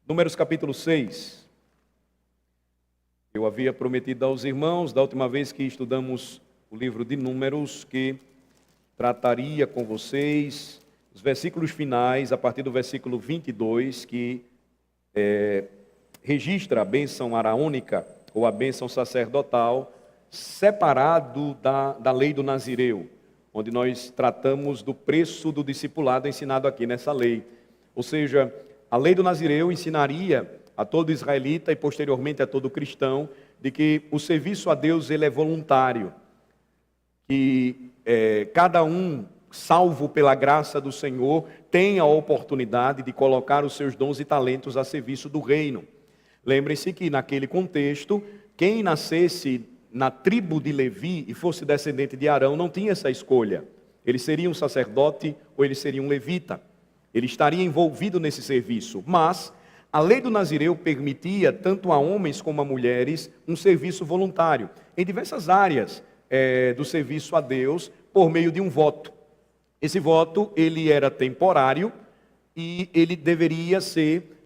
Números capítulo 6. Eu havia prometido aos irmãos, da última vez que estudamos o livro de Números, que trataria com vocês os versículos finais, a partir do versículo 22, que registra a bênção araônica, ou a bênção sacerdotal, separado da lei do Nazireu, onde nós tratamos do preço do discipulado ensinado aqui nessa lei. Ou seja, a lei do Nazireu ensinaria a todo israelita e posteriormente a todo cristão de que o serviço a Deus ele é voluntário, que cada um, salvo pela graça do Senhor, tem a oportunidade de colocar os seus dons e talentos a serviço do reino. Lembrem-se que naquele contexto, quem nascesse na tribo de Levi e fosse descendente de Arão não tinha essa escolha. Ele seria um sacerdote ou ele seria um levita. Ele estaria envolvido nesse serviço, mas a lei do Nazireu permitia, tanto a homens como a mulheres, um serviço voluntário, em diversas áreas do serviço a Deus, por meio de um voto. Esse voto, ele era temporário e ele deveria ser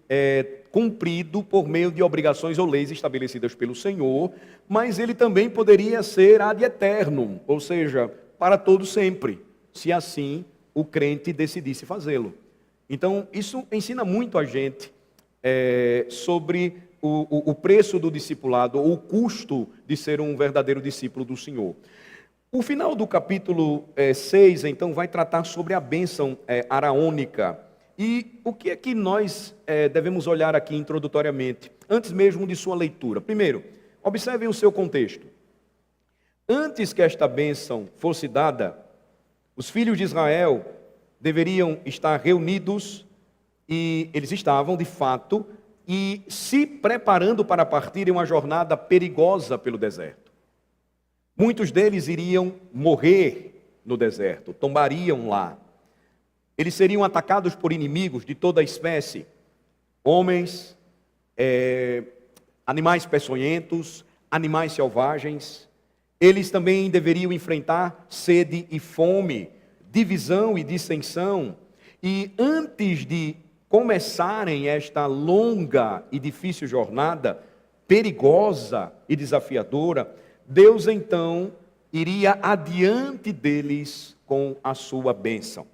cumprido por meio de obrigações ou leis estabelecidas pelo Senhor, mas ele também poderia ser ad eternum, ou seja, para todo sempre, se assim o crente decidisse fazê-lo. Então, isso ensina muito a gente sobre o preço do discipulado, ou o custo de ser um verdadeiro discípulo do Senhor. O final do capítulo 6, então, vai tratar sobre a bênção araônica. E o que é que nós devemos olhar aqui introdutoriamente, antes mesmo de sua leitura? Primeiro, observem o seu contexto. Antes que esta bênção fosse dada, os filhos de Israel deveriam estar reunidos, e eles estavam, de fato, e se preparando para partir em uma jornada perigosa pelo deserto. Muitos deles iriam morrer no deserto, tombariam lá. Eles seriam atacados por inimigos de toda a espécie, homens, animais peçonhentos, animais selvagens. Eles também deveriam enfrentar sede e fome, divisão e dissensão. E antes de começarem esta longa e difícil jornada, perigosa e desafiadora, Deus então iria adiante deles com a sua bênção.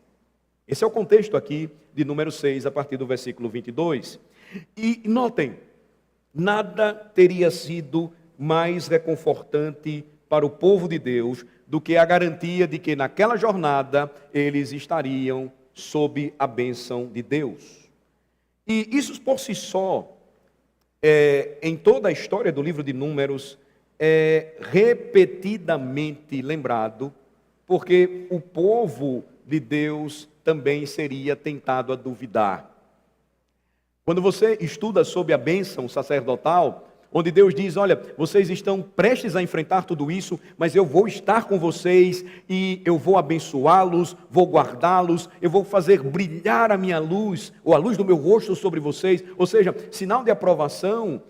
Esse é o contexto aqui de número 6, a partir do versículo 22. E notem, nada teria sido mais reconfortante para o povo de Deus do que a garantia de que naquela jornada eles estariam sob a bênção de Deus. E isso por si só, em toda a história do livro de Números, é repetidamente lembrado, porque o povo de Deus também seria tentado a duvidar. Quando você estuda sobre a bênção sacerdotal, onde Deus diz, olha, vocês estão prestes a enfrentar tudo isso, mas eu vou estar com vocês e eu vou abençoá-los, vou guardá-los, eu vou fazer brilhar a minha luz, ou a luz do meu rosto sobre vocês, ou seja, sinal de aprovação.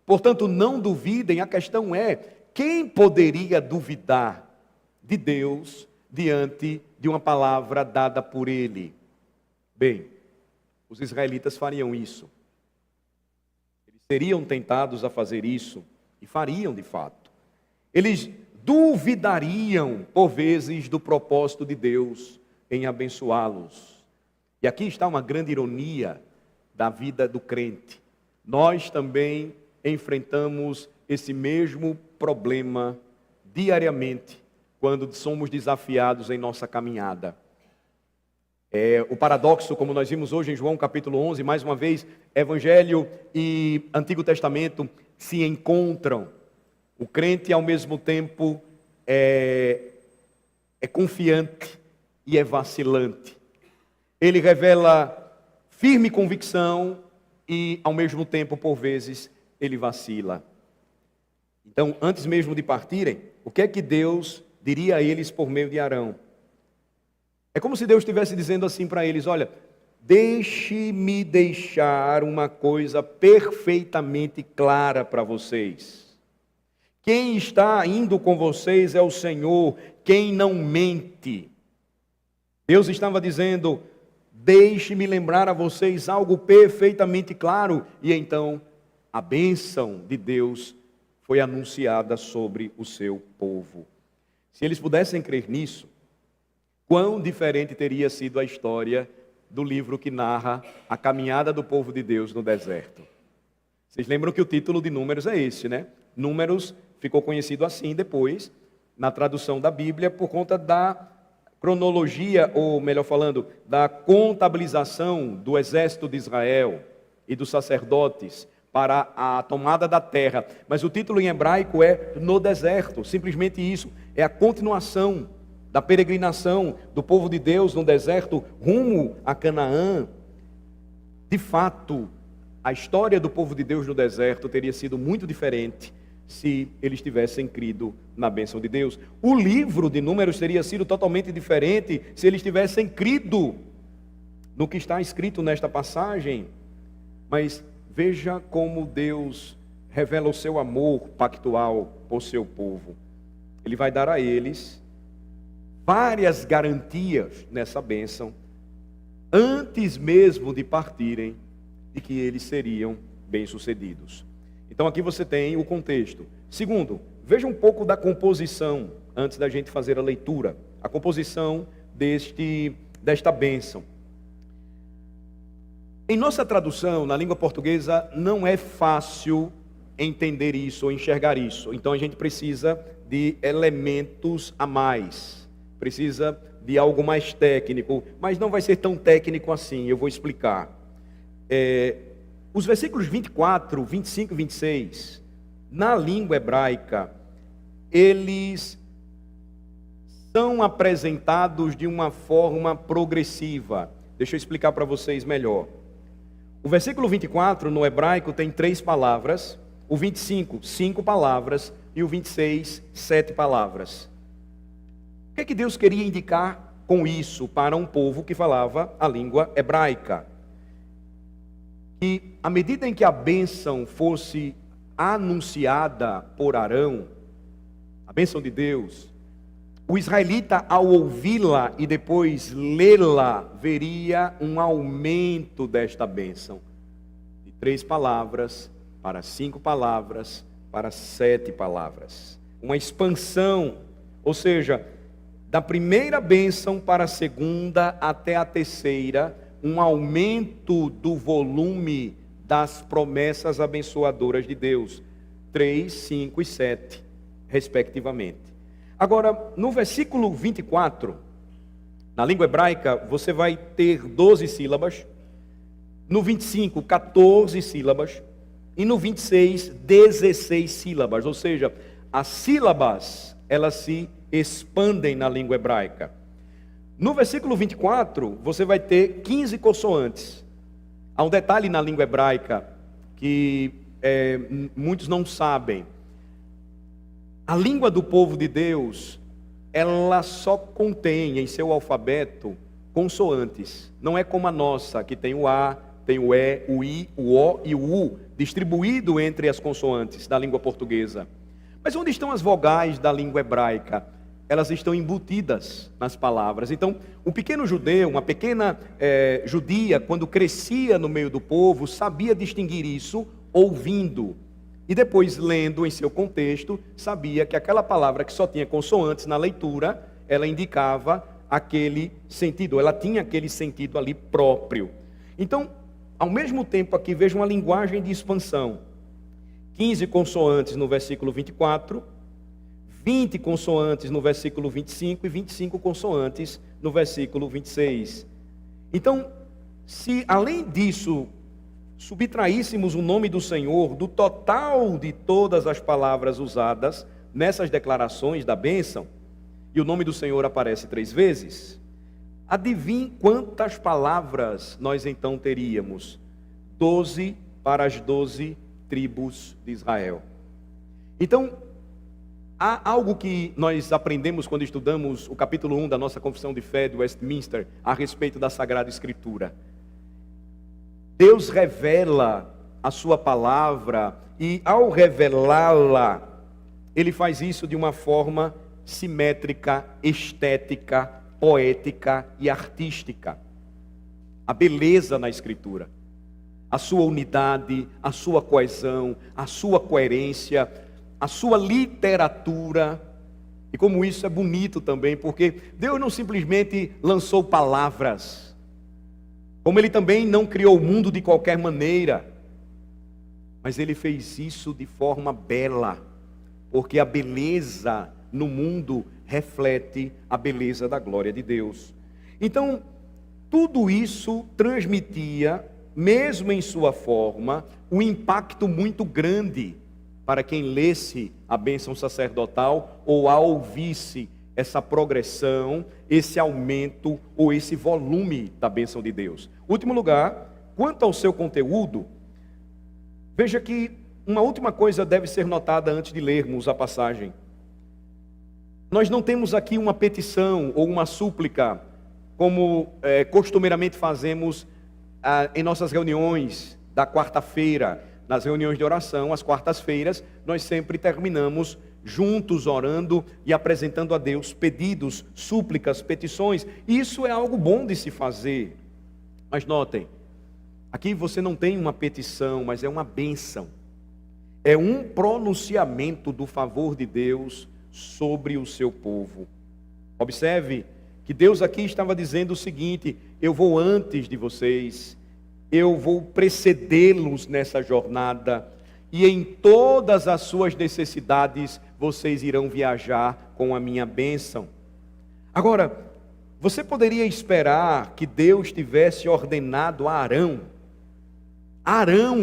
Portanto, não duvidem, a questão é, quem poderia duvidar de Deus diante de uma palavra dada por Ele? Bem, os israelitas fariam isso. Seriam tentados a fazer isso, e fariam de fato. Eles duvidariam, por vezes, do propósito de Deus em abençoá-los. E aqui está uma grande ironia da vida do crente. Nós também enfrentamos esse mesmo problema diariamente, quando somos desafiados em nossa caminhada. O paradoxo, como nós vimos hoje em João capítulo 11, mais uma vez, Evangelho e Antigo Testamento se encontram. O crente, ao mesmo tempo, é confiante e é vacilante. Ele revela firme convicção e, ao mesmo tempo, por vezes, ele vacila. Então, antes mesmo de partirem, o que é que Deus diria a eles por meio de Arão? É como se Deus estivesse dizendo assim para eles, olha, deixe-me deixar uma coisa perfeitamente clara para vocês. Quem está indo com vocês é o Senhor, quem não mente. Deus estava dizendo, Deixe-me lembrar a vocês algo perfeitamente claro. E então, a bênção de Deus foi anunciada sobre o seu povo. Se eles pudessem crer nisso, quão diferente teria sido a história do livro que narra a caminhada do povo de Deus no deserto. Vocês lembram que o título de Números é esse, né? Números ficou conhecido assim depois, na tradução da Bíblia, por conta da cronologia, ou melhor falando, da contabilização do exército de Israel e dos sacerdotes para a tomada da terra. Mas o título em hebraico é No Deserto, simplesmente isso, é a continuação da peregrinação do povo de Deus no deserto rumo a Canaã. De fato, a história do povo de Deus no deserto teria sido muito diferente se eles tivessem crido na bênção de Deus. O livro de Números teria sido totalmente diferente se eles tivessem crido no que está escrito nesta passagem. Mas veja como Deus revela o seu amor pactual por seu povo. Ele vai dar a eles várias garantias nessa bênção, antes mesmo de partirem, de que eles seriam bem-sucedidos. Então aqui você tem o contexto. Segundo, veja um pouco da composição, antes da gente fazer a leitura. A composição desta bênção. Em nossa tradução, na língua portuguesa, não é fácil entender isso ou enxergar isso. Então a gente precisa de elementos a mais. Precisa de algo mais técnico, mas não vai ser tão técnico assim, eu vou explicar. Os versículos 24, 25 e 26, na língua hebraica, eles são apresentados de uma forma progressiva. Deixa eu explicar para vocês melhor. O versículo 24 no hebraico tem 3 palavras, o 25, 5 palavras e o 26, 7 palavras. O que é que Deus queria indicar com isso para um povo que falava a língua hebraica? Que à medida em que a bênção fosse anunciada por Arão, a bênção de Deus, o israelita, ao ouvi-la e depois lê-la, veria um aumento desta bênção, de 3 palavras para 5 palavras, para 7 palavras. Uma expansão, ou seja, da primeira bênção para a segunda até a terceira, um aumento do volume das promessas abençoadoras de Deus, 3, 5 e 7, respectivamente. Agora, no versículo 24, na língua hebraica, você vai ter 12 sílabas, no 25, 14 sílabas, e no 26, 16 sílabas, ou seja, as sílabas, elas se expandem na língua hebraica. No versículo 24, você vai ter 15 consoantes. Há um detalhe na língua hebraica que muitos não sabem. A língua do povo de Deus, ela só contém em seu alfabeto consoantes. Não é como a nossa, que tem o A, tem o E, o I, o O e o U, distribuído entre as consoantes da língua portuguesa. Mas onde estão as vogais da língua hebraica? Elas estão embutidas nas palavras. Então, um pequeno judeu, uma pequena judia, quando crescia no meio do povo, sabia distinguir isso ouvindo. E depois, lendo em seu contexto, sabia que aquela palavra que só tinha consoantes na leitura, ela indicava aquele sentido, ela tinha aquele sentido ali próprio. Então, ao mesmo tempo aqui, veja uma linguagem de expansão. 15 consoantes no versículo 24, 20 consoantes no versículo 25 e 25 consoantes no versículo 26. Então, se além disso subtraíssemos o nome do Senhor do total de todas as palavras usadas nessas declarações da bênção, e o nome do Senhor aparece 3 vezes, adivinhe quantas palavras nós então teríamos? 12 para as 12 tribos de Israel. Então, há algo que nós aprendemos quando estudamos o capítulo 1 da nossa Confissão de Fé de Westminster a respeito da Sagrada Escritura. Deus revela a sua palavra e ao revelá-la, Ele faz isso de uma forma simétrica, estética, poética e artística. a beleza na Escritura, a sua unidade, a sua coesão, a sua coerência, a sua literatura. E como isso é bonito também, porque Deus não simplesmente lançou palavras, como Ele também não criou o mundo de qualquer maneira, mas Ele fez isso de forma bela, porque a beleza no mundo reflete a beleza da glória de Deus. Então, tudo isso transmitia, mesmo em sua forma, um impacto muito grande para quem lesse a bênção sacerdotal ou a ouvisse essa progressão, esse aumento ou esse volume da bênção de Deus. Último lugar, quanto ao seu conteúdo, veja que uma última coisa deve ser notada antes de lermos a passagem. Nós não temos aqui uma petição ou uma súplica, como costumeiramente fazemos em nossas reuniões da quarta-feira. Nas reuniões de oração, às quartas-feiras, nós sempre terminamos juntos orando e apresentando a Deus pedidos, súplicas, petições. Isso é algo bom de se fazer. Mas notem, aqui você não tem uma petição, mas é uma bênção. É um pronunciamento do favor de Deus sobre o seu povo. Observe que Deus aqui estava dizendo o seguinte: eu vou antes de vocês, eu vou precedê-los nessa jornada, e em todas as suas necessidades vocês irão viajar com a minha bênção. Agora, você poderia esperar que Deus tivesse ordenado a Arão,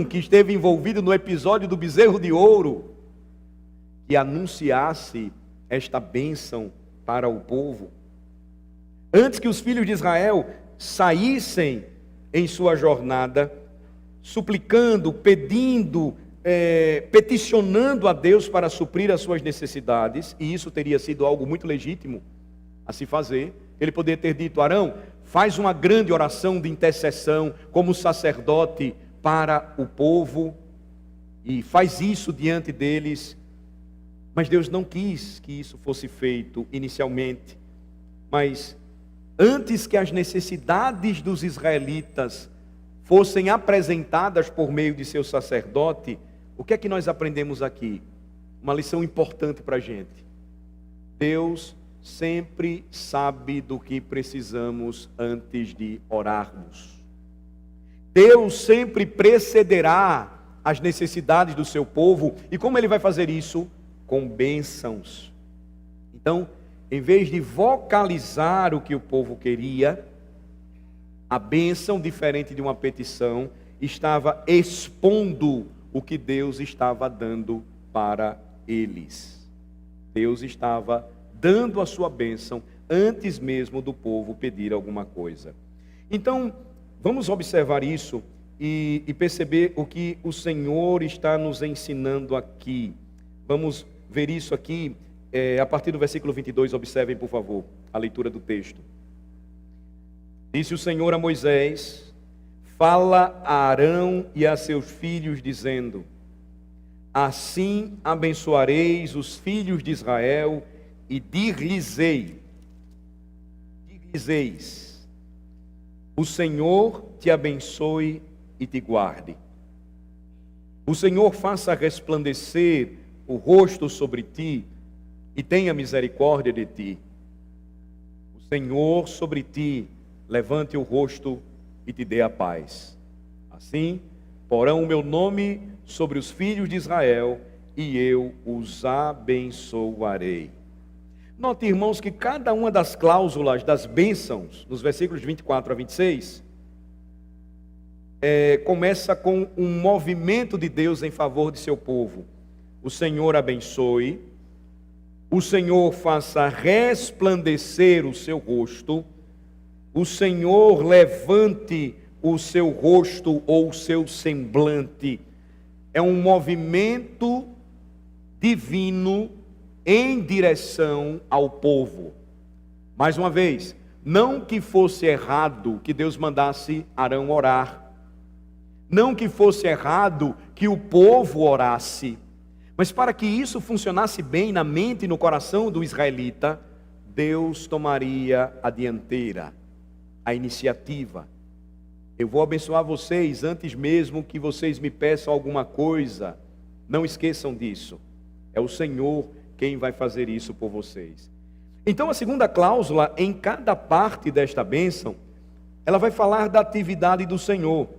que esteve envolvido no episódio do bezerro de ouro, que anunciasse esta bênção para o povo? Antes que os filhos de Israel saíssem em sua jornada, suplicando, pedindo, peticionando a Deus para suprir as suas necessidades, e isso teria sido algo muito legítimo a se fazer. Ele poderia ter dito: Arão, faz uma grande oração de intercessão como sacerdote para o povo, e faz isso diante deles. Mas Deus não quis que isso fosse feito inicialmente. Mas antes que as necessidades dos israelitas fossem apresentadas por meio de seu sacerdote, o que é que nós aprendemos aqui? Uma lição importante para a gente. Deus sempre sabe do que precisamos antes de orarmos. Deus sempre precederá as necessidades do seu povo. E como Ele vai fazer isso? Com bênçãos. Então, em vez de vocalizar o que o povo queria, a bênção, diferente de uma petição, estava expondo o que Deus estava dando para eles. Deus estava dando a sua bênção antes mesmo do povo pedir alguma coisa. Então, vamos observar isso e perceber o que o Senhor está nos ensinando aqui. Vamos ver isso aqui a partir do versículo 22, observem por favor a leitura do texto. Disse o Senhor a Moisés: fala a Arão e a seus filhos, dizendo: assim abençoareis os filhos de Israel, e dir-lhes-eis: o Senhor te abençoe e te guarde. O Senhor faça resplandecer o rosto sobre ti e tenha misericórdia de ti. O Senhor sobre ti levante o rosto e te dê a paz. Assim porão o meu nome sobre os filhos de Israel, e eu os abençoarei. Note, irmãos, que cada uma das cláusulas das bênçãos, nos versículos 24 a 26, começa com um movimento de Deus em favor de seu povo. O Senhor abençoe, o Senhor faça resplandecer o seu rosto, o Senhor levante o seu rosto ou o seu semblante. É um movimento divino em direção ao povo. Mais uma vez, não que fosse errado que Deus mandasse Arão orar, não que fosse errado que o povo orasse, mas para que isso funcionasse bem na mente e no coração do israelita, Deus tomaria a dianteira, a iniciativa. Eu vou abençoar vocês antes mesmo que vocês me peçam alguma coisa. Não esqueçam disso. É o Senhor quem vai fazer isso por vocês. Então, a segunda cláusula, em cada parte desta bênção, ela vai falar da atividade do Senhor.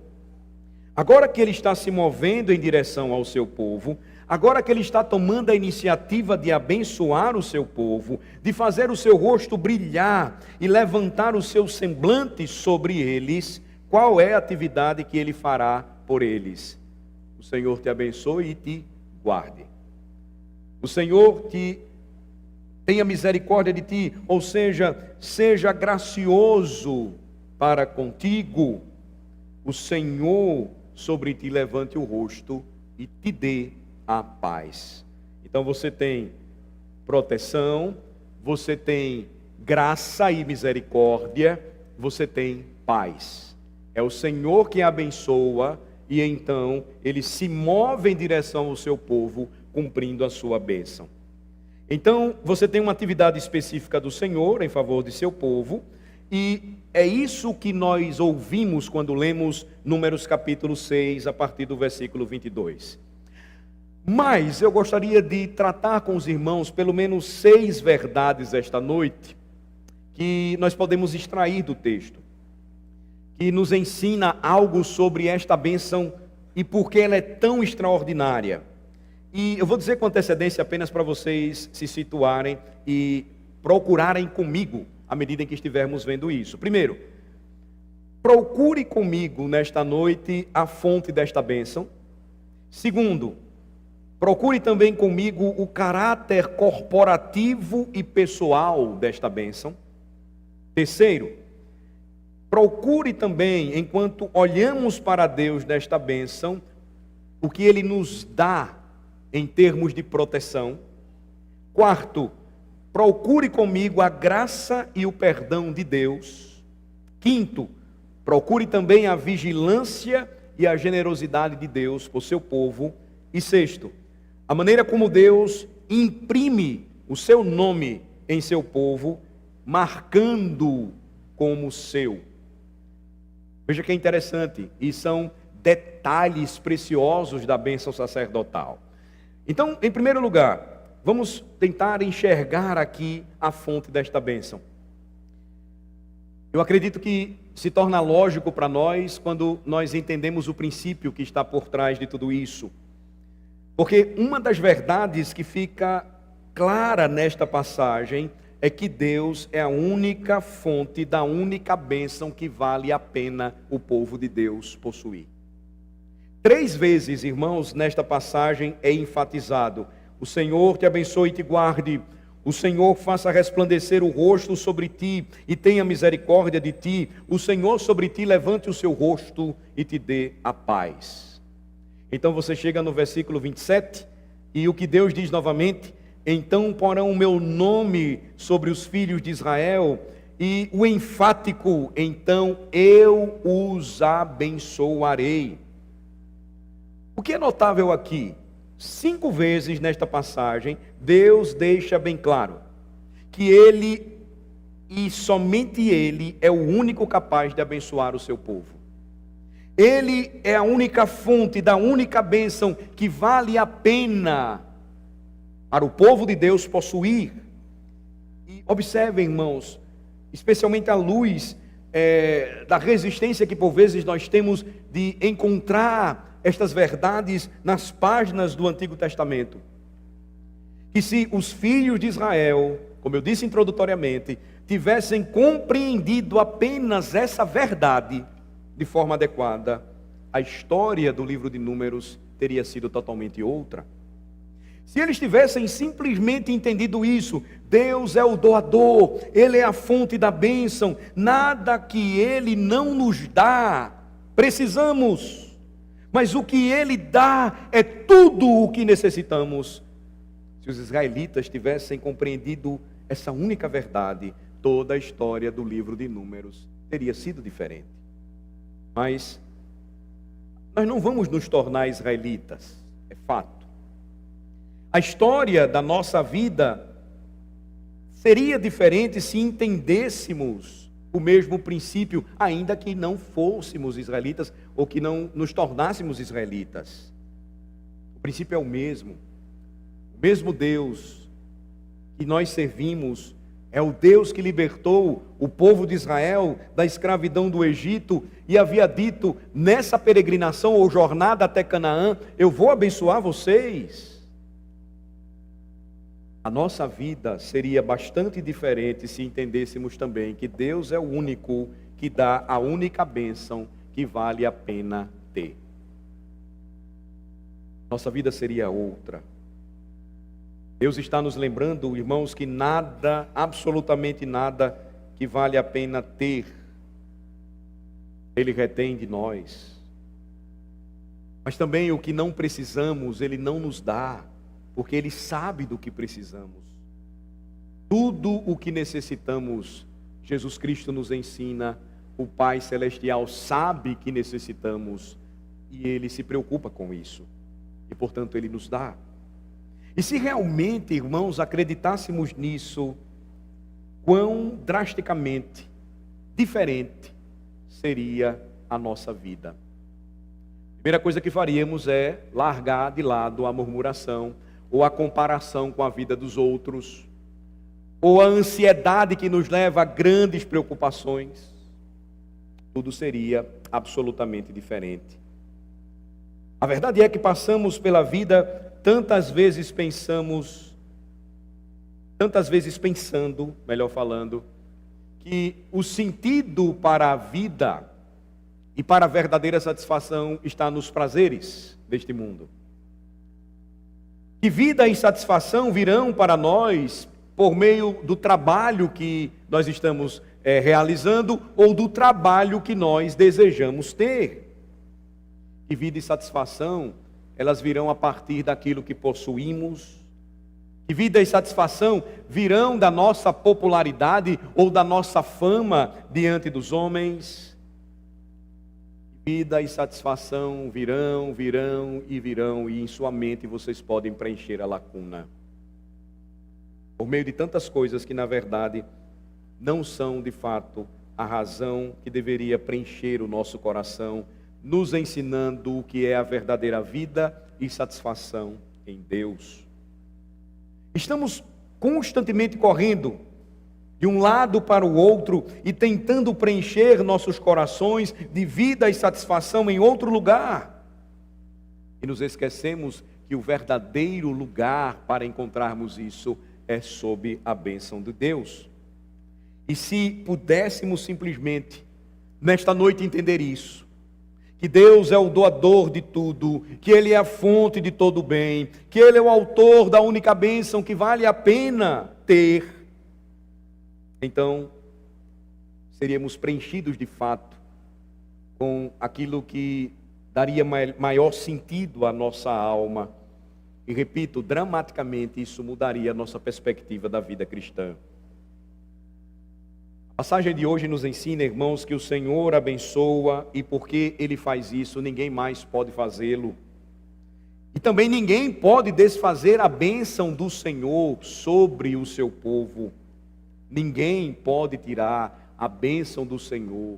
Agora que Ele está se movendo em direção ao seu povo, agora que Ele está tomando a iniciativa de abençoar o seu povo, de fazer o seu rosto brilhar e levantar o seu semblante sobre eles, qual é a atividade que Ele fará por eles? O Senhor te abençoe e te guarde. O Senhor tenha misericórdia de ti, ou seja, seja gracioso para contigo. O Senhor sobre ti levante o rosto e te dê a paz. Então você tem proteção, você tem graça e misericórdia, você tem paz. É o Senhor que abençoa e então Ele se move em direção ao seu povo, cumprindo a sua bênção. Então você tem uma atividade específica do Senhor em favor de seu povo, e é isso que nós ouvimos quando lemos Números capítulo 6, a partir do versículo 22. Mas eu gostaria de tratar com os irmãos pelo menos 6 verdades esta noite, que nós podemos extrair do texto, que nos ensina algo sobre esta bênção e por que ela é tão extraordinária. E eu vou dizer com antecedência apenas para vocês se situarem e procurarem comigo à medida em que estivermos vendo isso. Primeiro, procure comigo nesta noite a fonte desta bênção. Segundo, procure também comigo o caráter corporativo e pessoal desta bênção. Terceiro, procure também, enquanto olhamos para Deus nesta bênção, o que Ele nos dá em termos de proteção. Quarto, procure comigo a graça e o perdão de Deus. Quinto, procure também a vigilância e a generosidade de Deus por seu povo. E sexto, a maneira como Deus imprime o seu nome em seu povo, marcando como seu. Veja que é interessante, e são detalhes preciosos da bênção sacerdotal. Então, em primeiro lugar, vamos tentar enxergar aqui a fonte desta bênção. Eu acredito que se torna lógico para nós quando nós entendemos o princípio que está por trás de tudo isso. Porque uma das verdades que fica clara nesta passagem é que Deus é a única fonte da única bênção que vale a pena o povo de Deus possuir. 3 vezes, irmãos, nesta passagem é enfatizado: o Senhor te abençoe e te guarde, o Senhor faça resplandecer o rosto sobre ti e tenha misericórdia de ti, o Senhor sobre ti levante o seu rosto e te dê a paz. Então você chega no versículo 27, e o que Deus diz novamente: então porão o meu nome sobre os filhos de Israel, e o enfático: então eu os abençoarei. O que é notável aqui? 5 vezes nesta passagem, Deus deixa bem claro que Ele, e somente Ele, é o único capaz de abençoar o seu povo. Ele é a única fonte da única bênção que vale a pena para o povo de Deus possuir. E observem, irmãos, especialmente à luz da resistência que por vezes nós temos de encontrar estas verdades nas páginas do Antigo Testamento. Que se os filhos de Israel, como eu disse introdutoriamente, tivessem compreendido apenas essa verdade de forma adequada, a história do livro de Números teria sido totalmente outra. Se eles tivessem simplesmente entendido isso: Deus é o doador, Ele é a fonte da bênção, nada que Ele não nos dá precisamos, mas o que Ele dá é tudo o que necessitamos. Se os israelitas tivessem compreendido essa única verdade, toda a história do livro de Números teria sido diferente. Mas nós não vamos nos tornar israelitas, é fato. A história da nossa vida seria diferente se entendêssemos o mesmo princípio, ainda que não fôssemos israelitas ou que não nos tornássemos israelitas. O princípio é o mesmo Deus que nós servimos é o Deus que libertou o povo de Israel da escravidão do Egito e havia dito, nessa peregrinação ou jornada até Canaã, eu vou abençoar vocês. A nossa vida seria bastante diferente se entendêssemos também que Deus é o único que dá a única bênção que vale a pena ter. Nossa vida seria outra. Deus está nos lembrando, irmãos, que nada, absolutamente nada, que vale a pena ter, Ele retém de nós. Mas também o que não precisamos, Ele não nos dá, porque Ele sabe do que precisamos. Tudo o que necessitamos, Jesus Cristo nos ensina, o Pai Celestial sabe que necessitamos, e Ele se preocupa com isso, e portanto Ele nos dá. E se realmente, irmãos, acreditássemos nisso, quão drasticamente diferente seria a nossa vida. A primeira coisa que faríamos é largar de lado a murmuração, ou a comparação com a vida dos outros, ou a ansiedade que nos leva a grandes preocupações. Tudo seria absolutamente diferente. A verdade é que passamos pela vida tantas vezes pensando, melhor falando, que o sentido para a vida e para a verdadeira satisfação está nos prazeres deste mundo. Que vida e satisfação virão para nós por meio do trabalho que nós estamos realizando ou do trabalho que nós desejamos ter. Que vida e satisfação elas virão a partir daquilo que possuímos. Que vida e satisfação virão da nossa popularidade ou da nossa fama diante dos homens. Vida e satisfação virão, e em sua mente vocês podem preencher a lacuna. Por meio de tantas coisas que na verdade não são de fato a razão que deveria preencher o nosso coração, nos ensinando o que é a verdadeira vida e satisfação em Deus. Estamos constantemente correndo de um lado para o outro e tentando preencher nossos corações de vida e satisfação em outro lugar. E nos esquecemos que o verdadeiro lugar para encontrarmos isso é sob a bênção de Deus. E se pudéssemos simplesmente, nesta noite, entender isso, que Deus é o doador de tudo, que Ele é a fonte de todo o bem, que Ele é o autor da única bênção que vale a pena ter, então seríamos preenchidos de fato com aquilo que daria maior sentido à nossa alma. E repito, dramaticamente isso mudaria a nossa perspectiva da vida cristã. A passagem de hoje nos ensina, irmãos, que o Senhor abençoa e porque Ele faz isso, ninguém mais pode fazê-lo. E também ninguém pode desfazer a bênção do Senhor sobre o seu povo. Ninguém pode tirar a bênção do Senhor.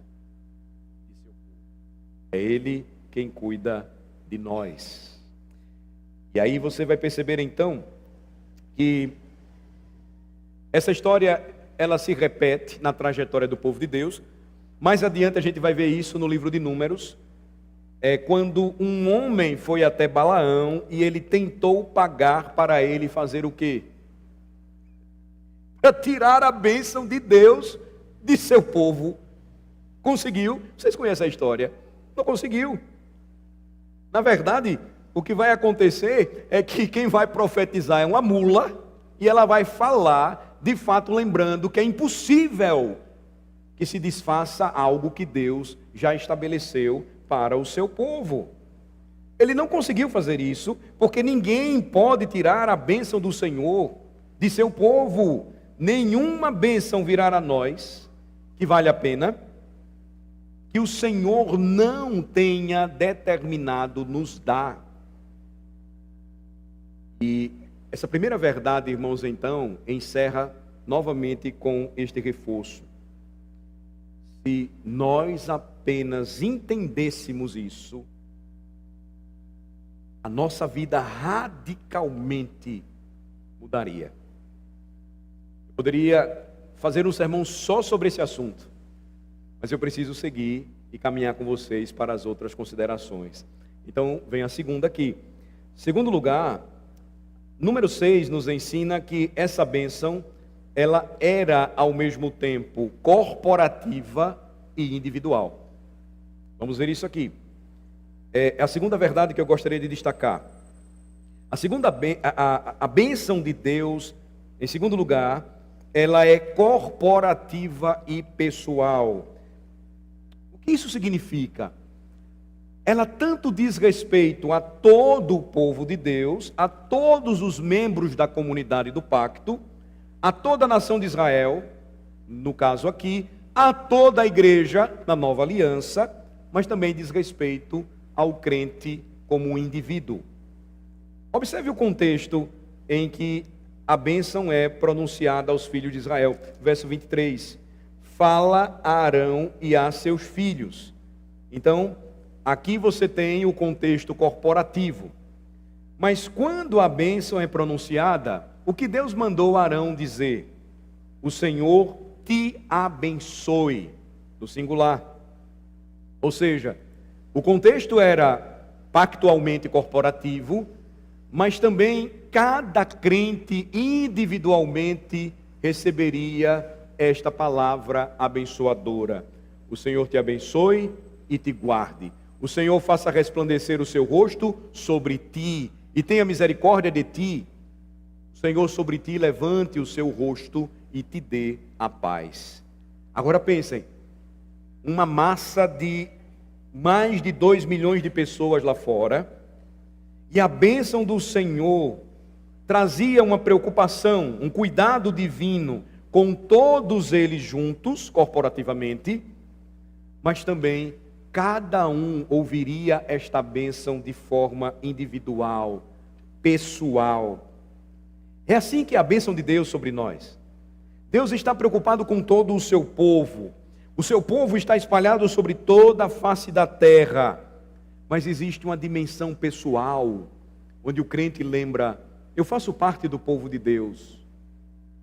É Ele quem cuida de nós. E aí você vai perceber então que essa história ela se repete na trajetória do povo de Deus. Mais adiante a gente vai ver isso no livro de Números. Quando um homem foi até Balaão e ele tentou pagar para ele fazer o quê? Para tirar a bênção de Deus de seu povo. Conseguiu? Vocês conhecem a história? Não conseguiu. Na verdade, o que vai acontecer é que quem vai profetizar é uma mula e ela vai falar, de fato, lembrando que é impossível que se desfaça algo que Deus já estabeleceu para o seu povo. Ele não conseguiu fazer isso, porque ninguém pode tirar a bênção do Senhor de seu povo. Nenhuma bênção virá a nós que vale a pena, que o Senhor não tenha determinado nos dar. E essa primeira verdade, irmãos, então, encerra novamente com este reforço. Se nós apenas entendêssemos isso, a nossa vida radicalmente mudaria. Eu poderia fazer um sermão só sobre esse assunto, mas eu preciso seguir e caminhar com vocês para as outras considerações. Então, vem a segunda aqui. Segundo lugar, número 6 nos ensina que essa bênção, ela era ao mesmo tempo corporativa e individual. Vamos ver isso aqui. É a segunda verdade que eu gostaria de destacar. A bênção de Deus, em segundo lugar, ela é corporativa e pessoal. O que isso significa? Ela tanto diz respeito a todo o povo de Deus, a todos os membros da comunidade do pacto, a toda a nação de Israel, no caso aqui, a toda a igreja na nova aliança, mas também diz respeito ao crente como um indivíduo. Observe o contexto em que a bênção é pronunciada aos filhos de Israel. Verso 23. Fala a Arão e a seus filhos. Então, aqui você tem o contexto corporativo. Mas quando a bênção é pronunciada, o que Deus mandou Arão dizer? O Senhor te abençoe, no singular. Ou seja, o contexto era pactualmente corporativo, mas também cada crente individualmente receberia esta palavra abençoadora. O Senhor te abençoe e te guarde. O Senhor faça resplandecer o seu rosto sobre ti e tenha misericórdia de ti. O Senhor sobre ti levante o seu rosto e te dê a paz. Agora pensem, uma massa de mais de 2 milhões de pessoas lá fora, e a bênção do Senhor trazia uma preocupação, um cuidado divino com todos eles juntos, corporativamente, mas também cada um ouviria esta bênção de forma individual, pessoal. É assim que é a bênção de Deus sobre nós. Deus está preocupado com todo o seu povo. O seu povo está espalhado sobre toda a face da terra. Mas existe uma dimensão pessoal, onde o crente lembra: eu faço parte do povo de Deus.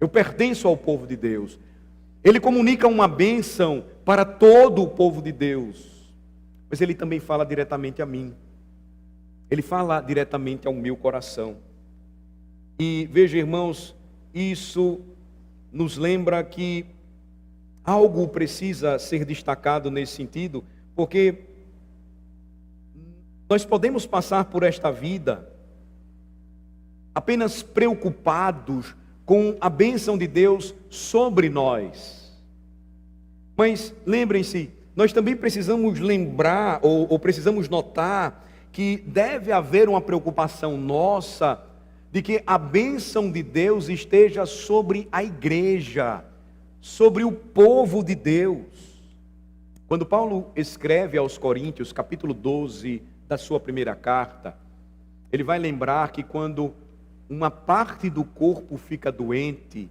Eu pertenço ao povo de Deus. Ele comunica uma bênção para todo o povo de Deus. Mas ele também fala diretamente a mim. Ele fala diretamente ao meu coração. E veja, irmãos, isso nos lembra que algo precisa ser destacado nesse sentido, porque nós podemos passar por esta vida apenas preocupados com a bênção de Deus sobre nós. Mas lembrem-se, nós também precisamos lembrar ou precisamos notar que deve haver uma preocupação nossa de que a bênção de Deus esteja sobre a igreja, sobre o povo de Deus. Quando Paulo escreve aos Coríntios, capítulo 12 da sua primeira carta, ele vai lembrar que quando uma parte do corpo fica doente,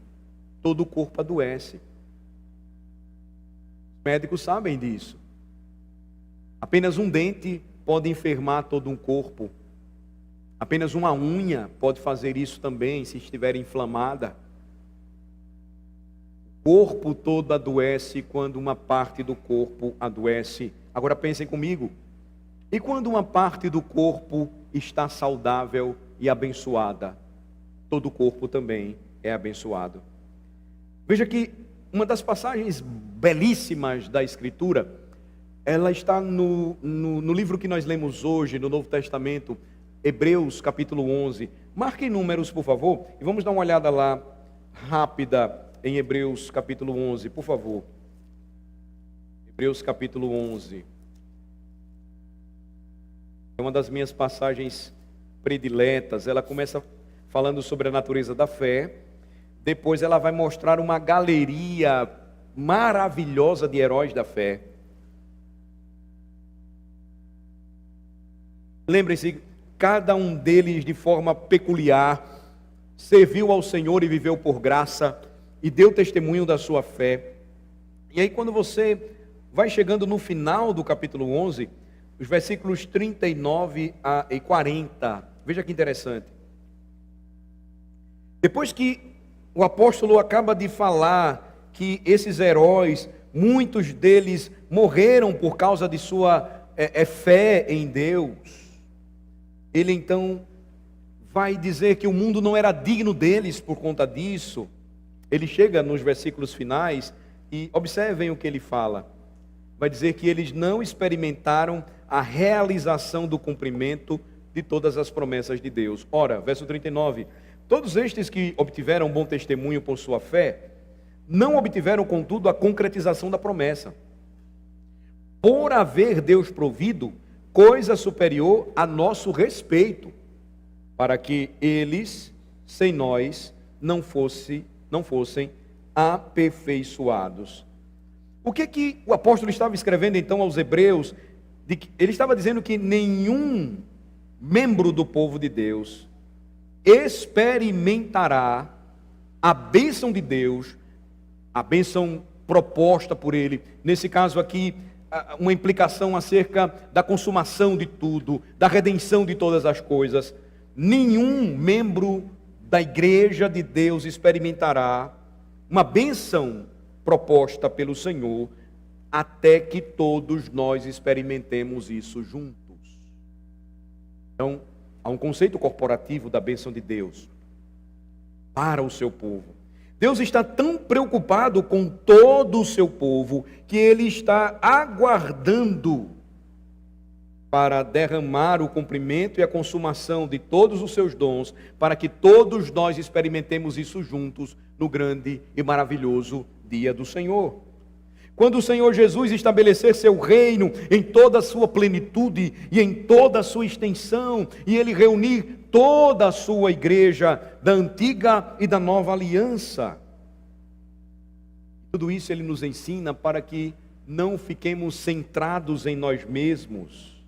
todo o corpo adoece. Os médicos sabem disso. Apenas um dente pode enfermar todo um corpo. Apenas uma unha pode fazer isso também, se estiver inflamada. O corpo todo adoece quando uma parte do corpo adoece. Agora pensem comigo. E quando uma parte do corpo está saudável e abençoada, todo o corpo também é abençoado. Veja que uma das passagens belíssimas da Escritura, ela está no livro que nós lemos hoje, no Novo Testamento, Hebreus capítulo 11. Marquem números, por favor, e vamos dar uma olhada lá, rápida, em Hebreus capítulo 11, por favor. Hebreus capítulo 11. É uma das minhas passagens prediletas. Ela começa falando sobre a natureza da fé. Depois ela vai mostrar uma galeria maravilhosa de heróis da fé. Lembrem-se, cada um deles de forma peculiar serviu ao Senhor e viveu por graça e deu testemunho da sua fé. E aí quando você vai chegando no final do capítulo 11, os versículos 39 e 40. Veja que interessante. Depois que o apóstolo acaba de falar que esses heróis, muitos deles morreram por causa de sua fé em Deus, ele então vai dizer que o mundo não era digno deles por conta disso. Ele chega nos versículos finais e observem o que ele fala. Vai dizer que eles não experimentaram a realização do cumprimento de todas as promessas de Deus. Ora, verso 39, todos estes que obtiveram bom testemunho por sua fé, não obtiveram, contudo, a concretização da promessa, por haver Deus provido coisa superior a nosso respeito, para que eles, sem nós, não fossem aperfeiçoados. O que o apóstolo estava escrevendo então aos hebreus? Ele estava dizendo que nenhum membro do povo de Deus experimentará a bênção de Deus, a bênção proposta por ele. Nesse caso aqui, uma implicação acerca da consumação de tudo, da redenção de todas as coisas. Nenhum membro da igreja de Deus experimentará uma bênção proposta pelo Senhor, até que todos nós experimentemos isso juntos. Então, há um conceito corporativo da bênção de Deus para o seu povo. Deus está tão preocupado com todo o seu povo, que Ele está aguardando para derramar o cumprimento e a consumação de todos os seus dons, para que todos nós experimentemos isso juntos no grande e maravilhoso dia do Senhor. Quando o Senhor Jesus estabelecer seu reino em toda a sua plenitude e em toda a sua extensão, e Ele reunir toda a sua igreja da antiga e da nova aliança, tudo isso Ele nos ensina para que não fiquemos centrados em nós mesmos,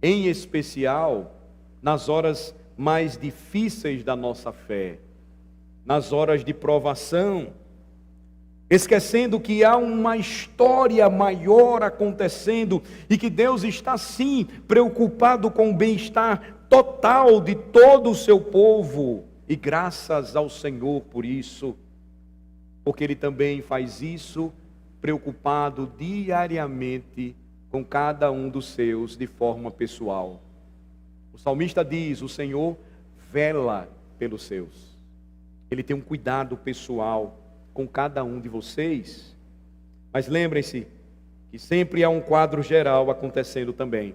em especial nas horas mais difíceis da nossa fé, nas horas de provação, esquecendo que há uma história maior acontecendo e que Deus está sim preocupado com o bem-estar total de todo o seu povo, e graças ao Senhor por isso, porque Ele também faz isso preocupado diariamente com cada um dos seus de forma pessoal. O salmista diz: o Senhor vela pelos seus. Ele tem um cuidado pessoal com cada um de vocês. Mas lembrem-se que sempre há um quadro geral acontecendo também.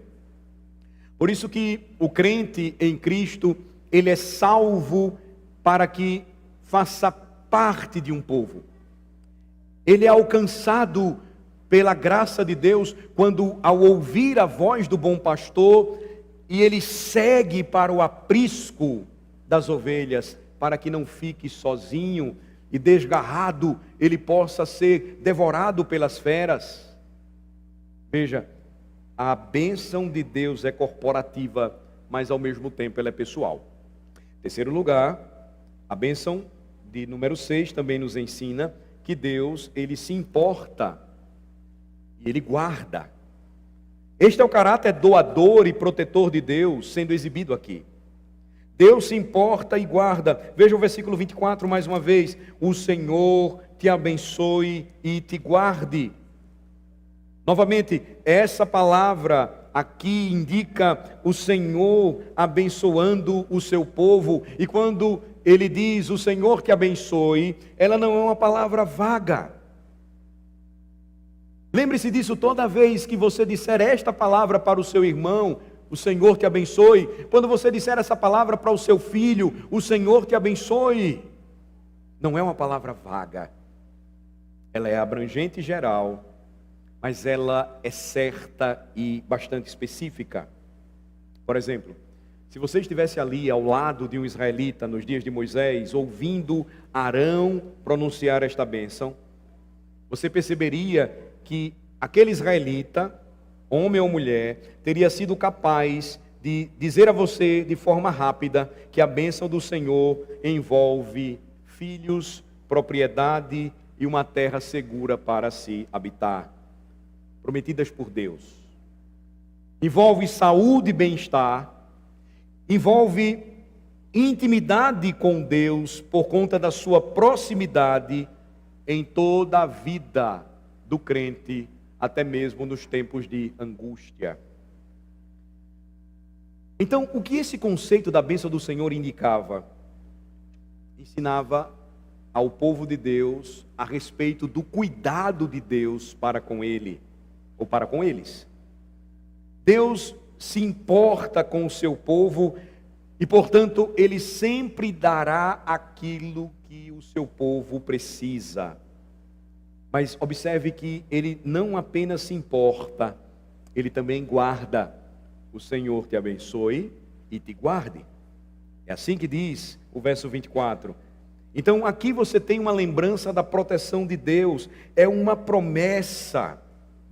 Por isso que o crente em Cristo, ele é salvo para que faça parte de um povo. Ele é alcançado pela graça de Deus quando, ao ouvir a voz do bom pastor, e ele segue para o aprisco das ovelhas, para que não fique sozinho e desgarrado, ele possa ser devorado pelas feras. Veja, a bênção de Deus é corporativa, mas ao mesmo tempo ela é pessoal. Terceiro lugar, a bênção de número 6 também nos ensina que Deus, ele se importa e ele guarda. Este é o caráter doador e protetor de Deus sendo exibido aqui. Deus se importa e guarda. Veja o versículo 24 mais uma vez: o Senhor te abençoe e te guarde. Novamente, essa palavra aqui indica o Senhor abençoando o seu povo. E quando ele diz o Senhor te abençoe, ela não é uma palavra vaga. Lembre-se disso toda vez que você disser esta palavra para o seu irmão: o Senhor te abençoe. Quando você disser essa palavra para o seu filho: o Senhor te abençoe. Não é uma palavra vaga. Ela é abrangente e geral, mas ela é certa e bastante específica. Por exemplo, se você estivesse ali ao lado de um israelita nos dias de Moisés, ouvindo Arão pronunciar esta bênção, você perceberia que aquele israelita, homem ou mulher, teria sido capaz de dizer a você de forma rápida que a bênção do Senhor envolve filhos, propriedade e uma terra segura para se habitar. prometidas por Deus. Envolve saúde e bem-estar, envolve intimidade com Deus por conta da sua proximidade em toda a vida do crente, até mesmo nos tempos de angústia. Então, o que esse conceito da bênção do Senhor indicava? Ensinava ao povo de Deus a respeito do cuidado de Deus para com ele, ou para com eles. Deus se importa com o seu povo e, portanto, Ele sempre dará aquilo que o seu povo precisa. Mas observe que Ele não apenas se importa, Ele também guarda. O Senhor te abençoe e te guarde. É assim que diz o verso 24. Então aqui você tem uma lembrança da proteção de Deus. É uma promessa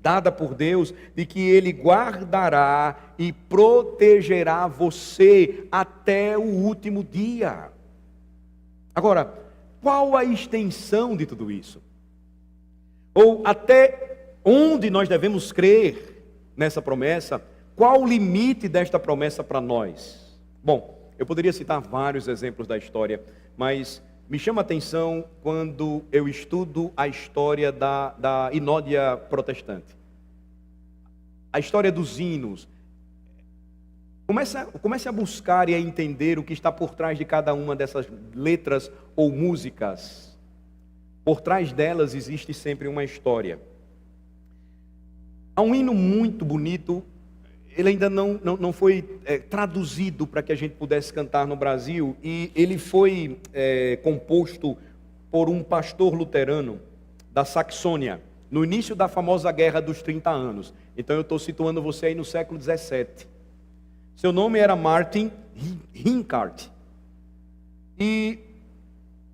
dada por Deus de que Ele guardará e protegerá você até o último dia. Agora, qual a extensão de tudo isso? Ou até onde nós devemos crer nessa promessa? Qual o limite desta promessa para nós? Bom, eu poderia citar vários exemplos da história, mas me chama a atenção quando eu estudo a história da inódia protestante. A história dos hinos. Comece a buscar e a entender o que está por trás de cada uma dessas letras ou músicas. Por trás delas existe sempre uma história. Há um hino muito bonito. Ele ainda não foi traduzido para que a gente pudesse cantar no Brasil, e ele foi composto por um pastor luterano da Saxônia, no início da famosa Guerra dos 30 Anos. Então eu estou situando você aí no século 17. Seu nome era Martin Rinkart. E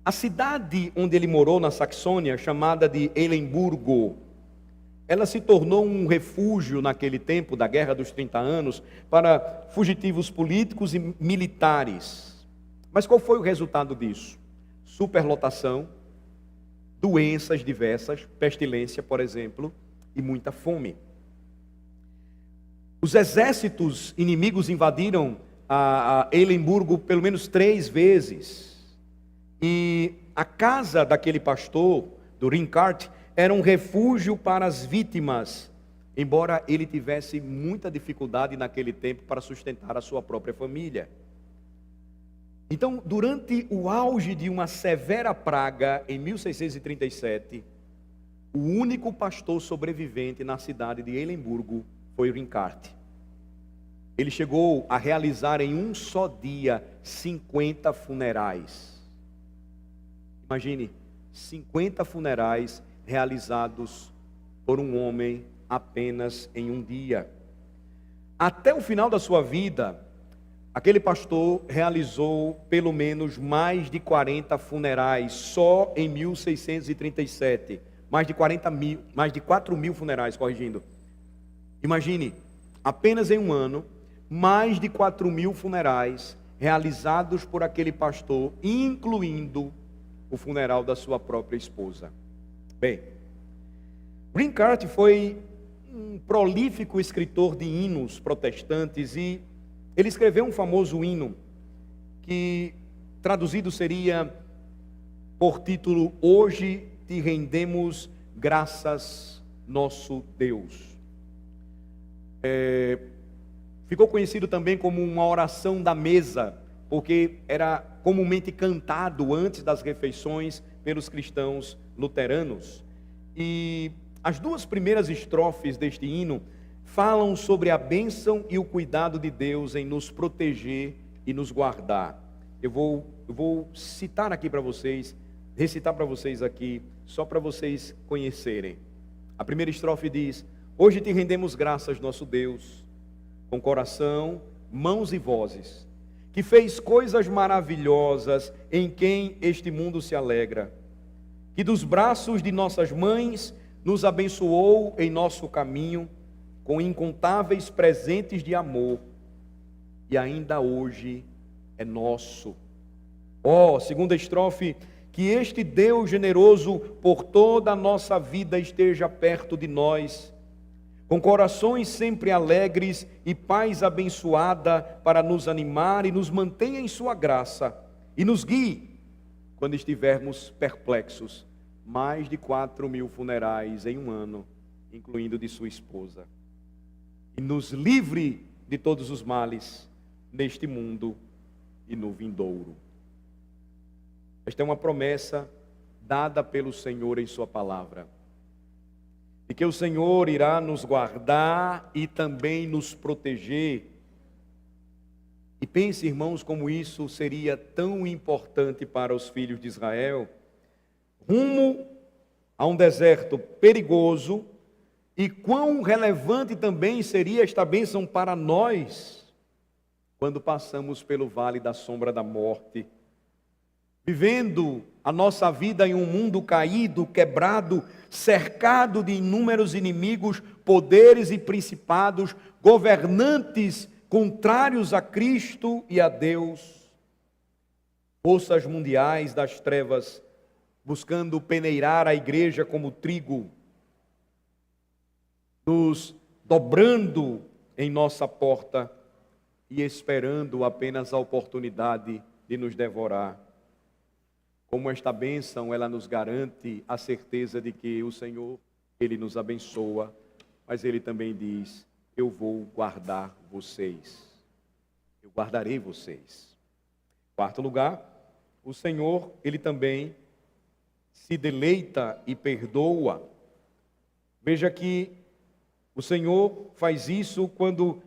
a cidade onde ele morou, na Saxônia, chamada de Eilenburgo, ela se tornou um refúgio naquele tempo da Guerra dos 30 Anos para fugitivos políticos e militares. Mas qual foi o resultado disso? Superlotação, doenças diversas, pestilência, por exemplo, e muita fome. Os exércitos inimigos invadiram a Eilenburgo pelo menos 3 vezes. E a casa daquele pastor, do Rinkart, era um refúgio para as vítimas, embora ele tivesse muita dificuldade naquele tempo para sustentar a sua própria família. Então, durante o auge de uma severa praga, em 1637, o único pastor sobrevivente na cidade de Eilenburgo foi Rinkart. Ele chegou a realizar em um só dia 50 funerais. Imagine, 50 funerais realizados por um homem apenas em um dia. Até o final da sua vida, aquele pastor realizou pelo menos mais de 40 funerais, só em 1637. Mais de 4 mil funerais, corrigindo. Imagine, apenas em um ano, mais de 4 mil funerais realizados por aquele pastor, incluindo o funeral da sua própria esposa. Bem, Rinkart foi um prolífico escritor de hinos protestantes e ele escreveu um famoso hino que traduzido seria por título Hoje te rendemos graças, nosso Deus. Ficou conhecido também como uma oração da mesa, porque era comumente cantado antes das refeições pelos cristãos luteranos. E as 2 primeiras estrofes deste hino falam sobre a bênção e o cuidado de Deus em nos proteger e nos guardar. Eu vou citar aqui para vocês, recitar para vocês aqui, só para vocês conhecerem. A primeira estrofe diz: Hoje te rendemos graças, nosso Deus, com coração, mãos e vozes, que fez coisas maravilhosas, em quem este mundo se alegra, que dos braços de nossas mães nos abençoou em nosso caminho, com incontáveis presentes de amor, e ainda hoje é nosso. Segunda estrofe: que este Deus generoso por toda a nossa vida esteja perto de nós, com corações sempre alegres e paz abençoada para nos animar e nos mantenha em sua graça e nos guie quando estivermos perplexos. Mais de 4.000 funerais em um ano, incluindo de sua esposa. E nos livre de todos os males neste mundo e no vindouro. Esta é uma promessa dada pelo Senhor em sua palavra. E que o Senhor irá nos guardar e também nos proteger. E pense, irmãos, como isso seria tão importante para os filhos de Israel, rumo a um deserto perigoso, e quão relevante também seria esta bênção para nós, quando passamos pelo vale da sombra da morte, vivendo a nossa vida em um mundo caído, quebrado, cercado de inúmeros inimigos, poderes e principados, governantes contrários a Cristo e a Deus, forças mundiais das trevas, buscando peneirar a igreja como trigo, nos dobrando em nossa porta e esperando apenas a oportunidade de nos devorar. Como esta bênção, ela nos garante a certeza de que o Senhor, Ele nos abençoa, mas Ele também diz: eu vou guardar vocês, eu guardarei vocês. Quarto lugar, o Senhor, Ele também se deleita e perdoa. Veja que o Senhor faz isso quando,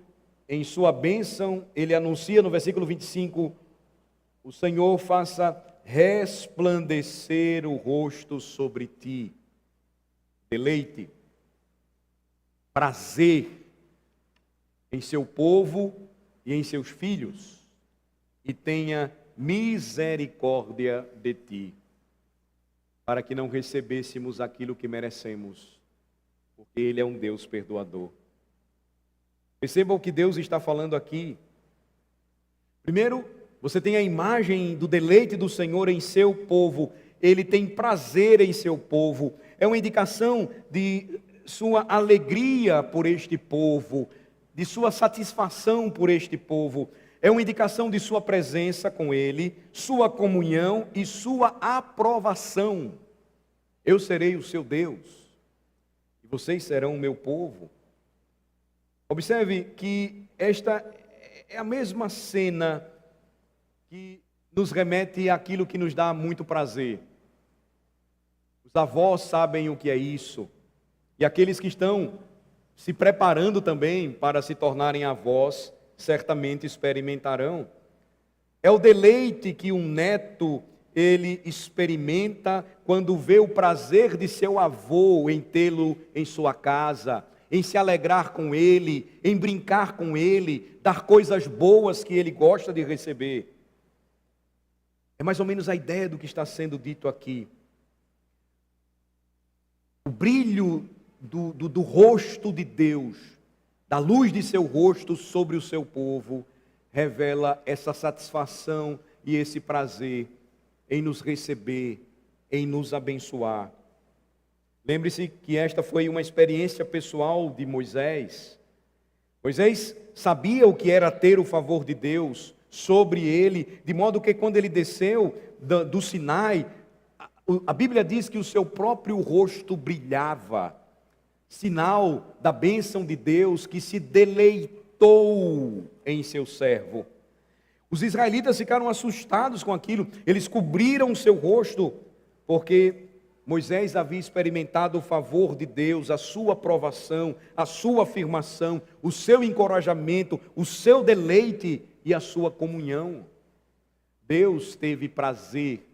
em sua bênção, Ele anuncia no versículo 25, o Senhor faça resplandecer o rosto sobre ti. Deleite, prazer em seu povo e em seus filhos, e tenha misericórdia de ti, para que não recebêssemos aquilo que merecemos, porque Ele é um Deus perdoador. Perceba o que Deus está falando aqui. Primeiro, você tem a imagem do deleite do Senhor em seu povo. Ele tem prazer em seu povo. É uma indicação de sua alegria por este povo, de sua satisfação por este povo. É uma indicação de sua presença com Ele, sua comunhão e sua aprovação. Eu serei o seu Deus, e vocês serão o meu povo. Observe que esta é a mesma cena que nos remete àquilo que nos dá muito prazer. Os avós sabem o que é isso, e aqueles que estão se preparando também para se tornarem avós, certamente experimentarão. É o deleite que um neto ele experimenta quando vê o prazer de seu avô em tê-lo em sua casa, em se alegrar com ele, em brincar com ele, dar coisas boas que ele gosta de receber. É mais ou menos a ideia do que está sendo dito aqui. O brilho do rosto de Deus, da luz de seu rosto sobre o seu povo, revela essa satisfação e esse prazer em nos receber, em nos abençoar. Lembre-se que esta foi uma experiência pessoal de Moisés. Moisés sabia o que era ter o favor de Deus sobre ele, de modo que quando ele desceu do Sinai, a Bíblia diz que o seu próprio rosto brilhava, sinal da bênção de Deus que se deleitou em seu servo. Os israelitas ficaram assustados com aquilo, eles cobriram o seu rosto, porque Moisés havia experimentado o favor de Deus, a sua aprovação, a sua afirmação, o seu encorajamento, o seu deleite e a sua comunhão. Deus teve prazer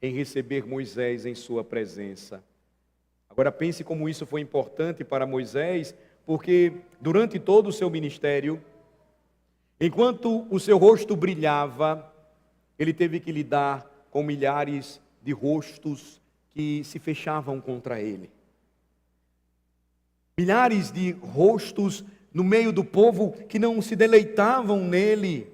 em receber Moisés em sua presença. Agora pense como isso foi importante para Moisés, porque durante todo o seu ministério, enquanto o seu rosto brilhava, ele teve que lidar com milhares de rostos que se fechavam contra ele. Milhares de rostos no meio do povo que não se deleitavam nele.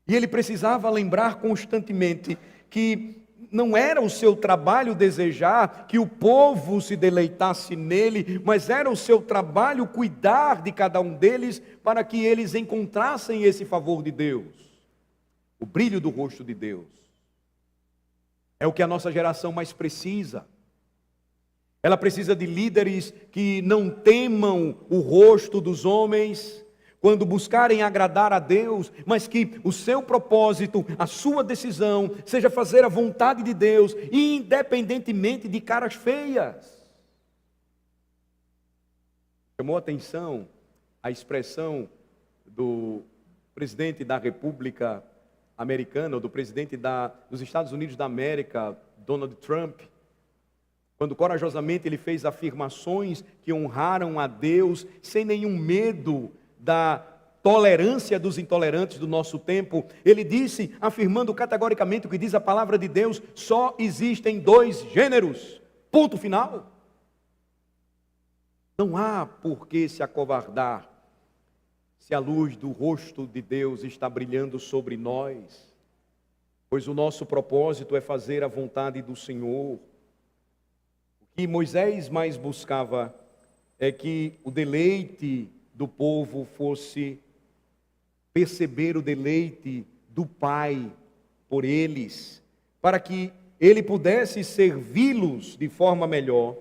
E ele precisava lembrar constantemente que não era o seu trabalho desejar que o povo se deleitasse nele, mas era o seu trabalho cuidar de cada um deles para que eles encontrassem esse favor de Deus, o brilho do rosto de Deus. É o que a nossa geração mais precisa. Ela precisa de líderes que não temam o rosto dos homens quando buscarem agradar a Deus, mas que o seu propósito, a sua decisão, seja fazer a vontade de Deus, independentemente de caras feias. Chamou a atenção a expressão do presidente da República Americana, ou do presidente dos Estados Unidos da América, Donald Trump, quando corajosamente ele fez afirmações que honraram a Deus, sem nenhum medo da tolerância dos intolerantes do nosso tempo. Ele disse, afirmando categoricamente o que diz a palavra de Deus: só existem 2 gêneros, ponto final. Não há por que se acovardar, se a luz do rosto de Deus está brilhando sobre nós, pois o nosso propósito é fazer a vontade do Senhor. O que Moisés mais buscava é que o deleite do povo fosse perceber o deleite do Pai por eles, para que ele pudesse servi-los de forma melhor.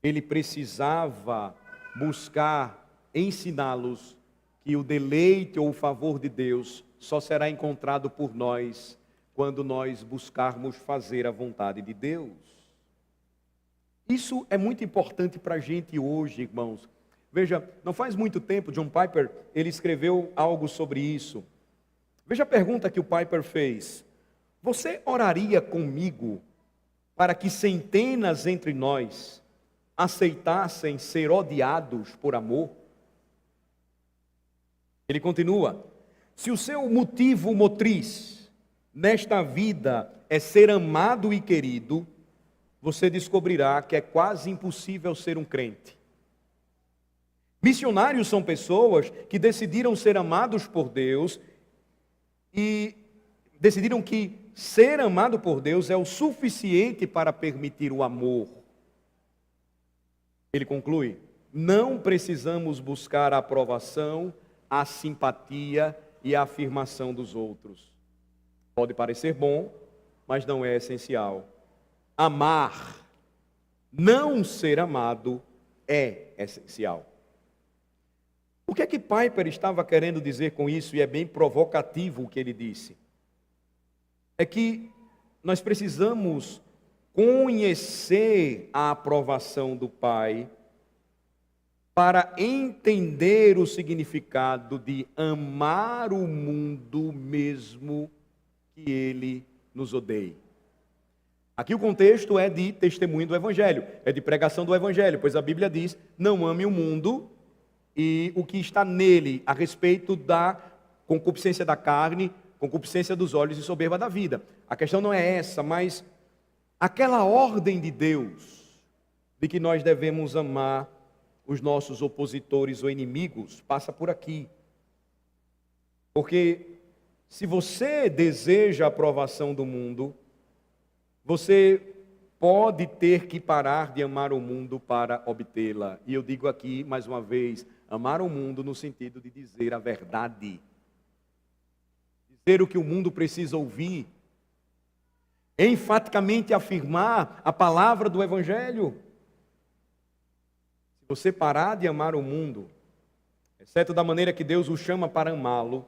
Ele precisava buscar ensiná-los que o deleite ou o favor de Deus só será encontrado por nós quando nós buscarmos fazer a vontade de Deus. Isso é muito importante para a gente hoje, irmãos. Veja, não faz muito tempo, John Piper, ele escreveu algo sobre isso. Veja a pergunta que o Piper fez: você oraria comigo para que centenas entre nós aceitassem ser odiados por amor? Ele continua: se o seu motivo motriz nesta vida é ser amado e querido, você descobrirá que é quase impossível ser um crente. Missionários são pessoas que decidiram ser amados por Deus e decidiram que ser amado por Deus é o suficiente para permitir o amor. Ele conclui: não precisamos buscar a aprovação, a simpatia e a afirmação dos outros. Pode parecer bom, mas não é essencial. Amar, não ser amado, é essencial. O que é que Piper estava querendo dizer com isso? E é bem provocativo o que ele disse. É que nós precisamos conhecer a aprovação do Pai para entender o significado de amar o mundo mesmo que ele nos odeie. Aqui o contexto é de testemunho do Evangelho, é de pregação do Evangelho, pois a Bíblia diz: não ame o mundo e o que está nele, a respeito da concupiscência da carne, concupiscência dos olhos e soberba da vida. A questão não é essa, mas aquela ordem de Deus, de que nós devemos amar os nossos opositores ou inimigos, passa por aqui. Porque se você deseja a aprovação do mundo, você pode ter que parar de amar o mundo para obtê-la. E eu digo aqui, mais uma vez, amar o mundo no sentido de dizer a verdade. Dizer o que o mundo precisa ouvir. Enfaticamente afirmar a palavra do Evangelho. Se você parar de amar o mundo, exceto da maneira que Deus o chama para amá-lo,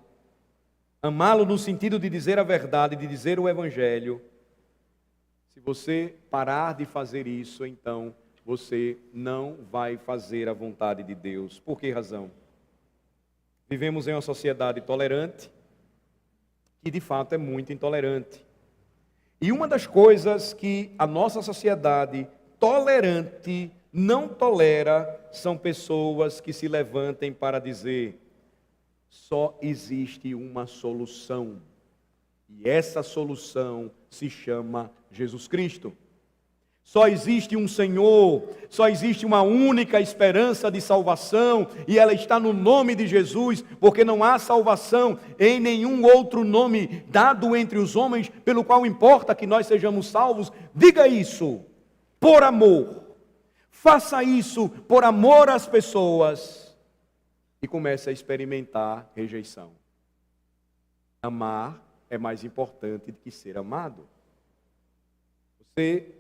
amá-lo no sentido de dizer a verdade, de dizer o Evangelho, se você parar de fazer isso, então você não vai fazer a vontade de Deus. Por que razão? Vivemos em uma sociedade tolerante, que de fato é muito intolerante. E uma das coisas que a nossa sociedade tolerante não tolera são pessoas que se levantem para dizer: só existe uma solução. E essa solução se chama Jesus Cristo. Só existe um Senhor, só existe uma única esperança de salvação, e ela está no nome de Jesus, porque não há salvação em nenhum outro nome dado entre os homens, pelo qual importa que nós sejamos salvos. Diga isso por amor, faça isso por amor às pessoas, e comece a experimentar rejeição. Amar é mais importante do que ser amado. Você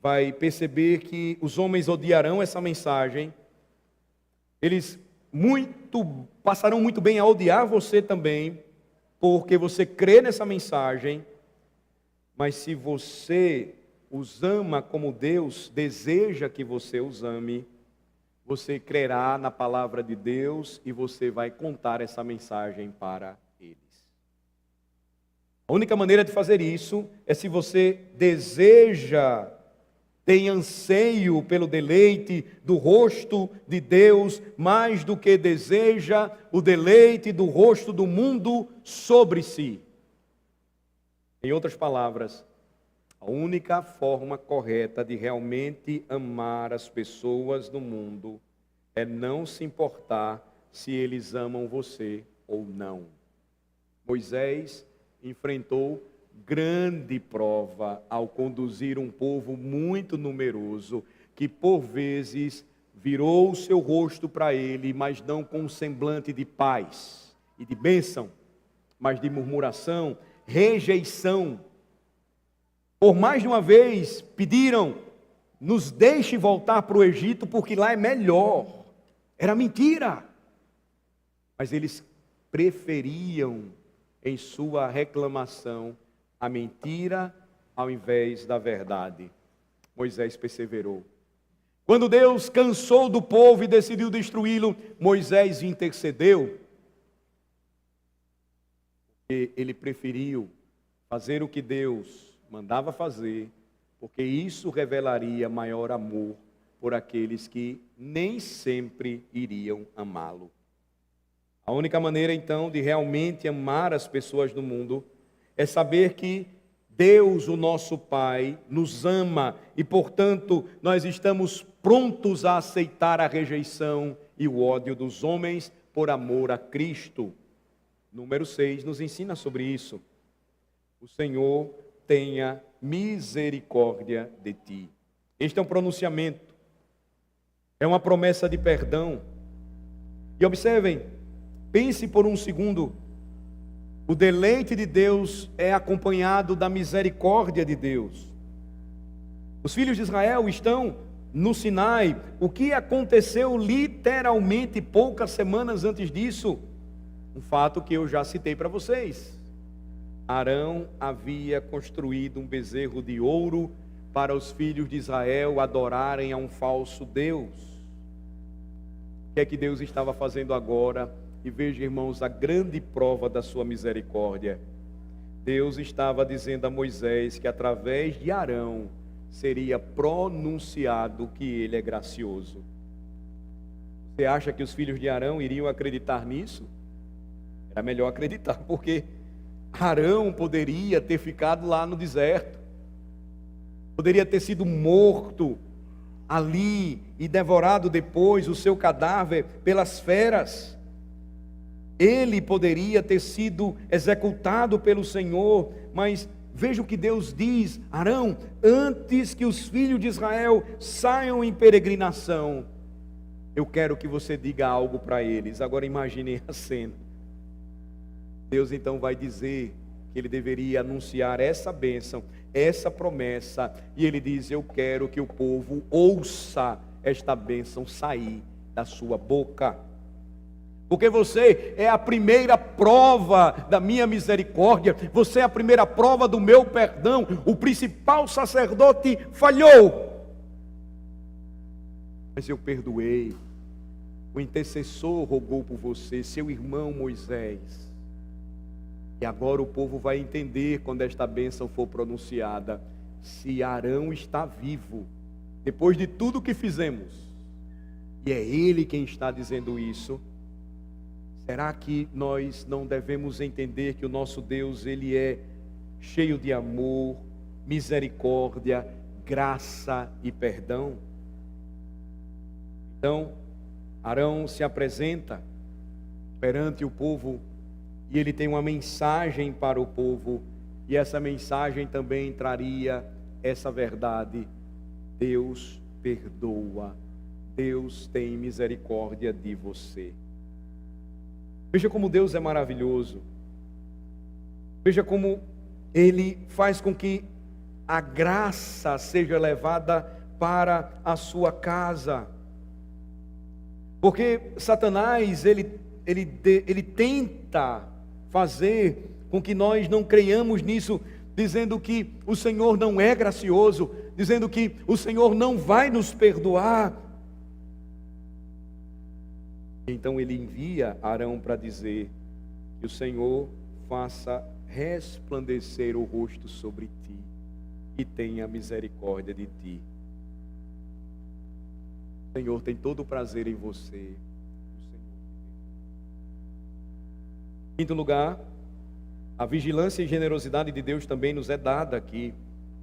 vai perceber que os homens odiarão essa mensagem, eles passarão muito bem a odiar você também, porque você crê nessa mensagem, mas se você os ama como Deus deseja que você os ame, você crerá na palavra de Deus e você vai contar essa mensagem para eles. A única maneira de fazer isso é se você deseja, tem anseio pelo deleite do rosto de Deus, mais do que deseja o deleite do rosto do mundo sobre si. Em outras palavras, a única forma correta de realmente amar as pessoas do mundo é não se importar se eles amam você ou não. Moisés enfrentou grande prova ao conduzir um povo muito numeroso, que por vezes virou o seu rosto para ele, mas não com um semblante de paz e de bênção, mas de murmuração, rejeição. Por mais de uma vez pediram, nos deixe voltar para o Egito, porque lá é melhor. Era mentira. Mas eles preferiam, em sua reclamação, a mentira ao invés da verdade. Moisés perseverou. Quando Deus cansou do povo e decidiu destruí-lo, Moisés intercedeu. E ele preferiu fazer o que Deus mandava fazer, porque isso revelaria maior amor por aqueles que nem sempre iriam amá-lo. A única maneira, então, de realmente amar as pessoas do mundo é saber que Deus, o nosso Pai, nos ama e, portanto, nós estamos prontos a aceitar a rejeição e o ódio dos homens por amor a Cristo. Número 6 nos ensina sobre isso. O Senhor tenha misericórdia de ti. Este é um pronunciamento, é uma promessa de perdão. E observem, pense por um segundo, o deleite de Deus é acompanhado da misericórdia de Deus. Os filhos de Israel estão no Sinai. O que aconteceu literalmente poucas semanas antes disso? Um fato que eu já citei para vocês. Arão havia construído um bezerro de ouro para os filhos de Israel adorarem a um falso Deus. O que é que Deus estava fazendo agora? E veja, irmãos, a grande prova da sua misericórdia. Deus estava dizendo a Moisés que através de Arão seria pronunciado que ele é gracioso. Você acha que os filhos de Arão iriam acreditar nisso? Era melhor acreditar, porque Arão poderia ter ficado lá no deserto, poderia ter sido morto ali e devorado depois o seu cadáver pelas feras. Ele poderia ter sido executado pelo Senhor, mas veja o que Deus diz: Arão, antes que os filhos de Israel saiam em peregrinação, eu quero que você diga algo para eles. Agora imaginem a cena. Deus então vai dizer que ele deveria anunciar essa bênção, essa promessa, e ele diz: eu quero que o povo ouça esta bênção sair da sua boca. Porque você é a primeira prova da minha misericórdia, você é a primeira prova do meu perdão. O principal sacerdote falhou, mas eu perdoei. O intercessor rogou por você, seu irmão Moisés. E agora o povo vai entender, quando esta bênção for pronunciada, se Arão está vivo, depois de tudo que fizemos, e é ele quem está dizendo isso. Será que nós não devemos entender que o nosso Deus, ele é cheio de amor, misericórdia, graça e perdão. Então, Arão se apresenta perante o povo e ele tem uma mensagem para o povo, e essa mensagem também traria essa verdade: Deus perdoa, Deus tem misericórdia de você. Veja como Deus é maravilhoso. Veja como Ele faz com que a graça seja levada para a sua casa. Porque Satanás, ele tenta fazer com que nós não creiamos nisso, dizendo que o Senhor não é gracioso, dizendo que o Senhor não vai nos perdoar. Então ele envia Arão para dizer que o Senhor faça resplandecer o rosto sobre ti e tenha misericórdia de ti. O Senhor tem todo o prazer em você. Em quinto lugar, a vigilância e generosidade de Deus também nos é dada aqui.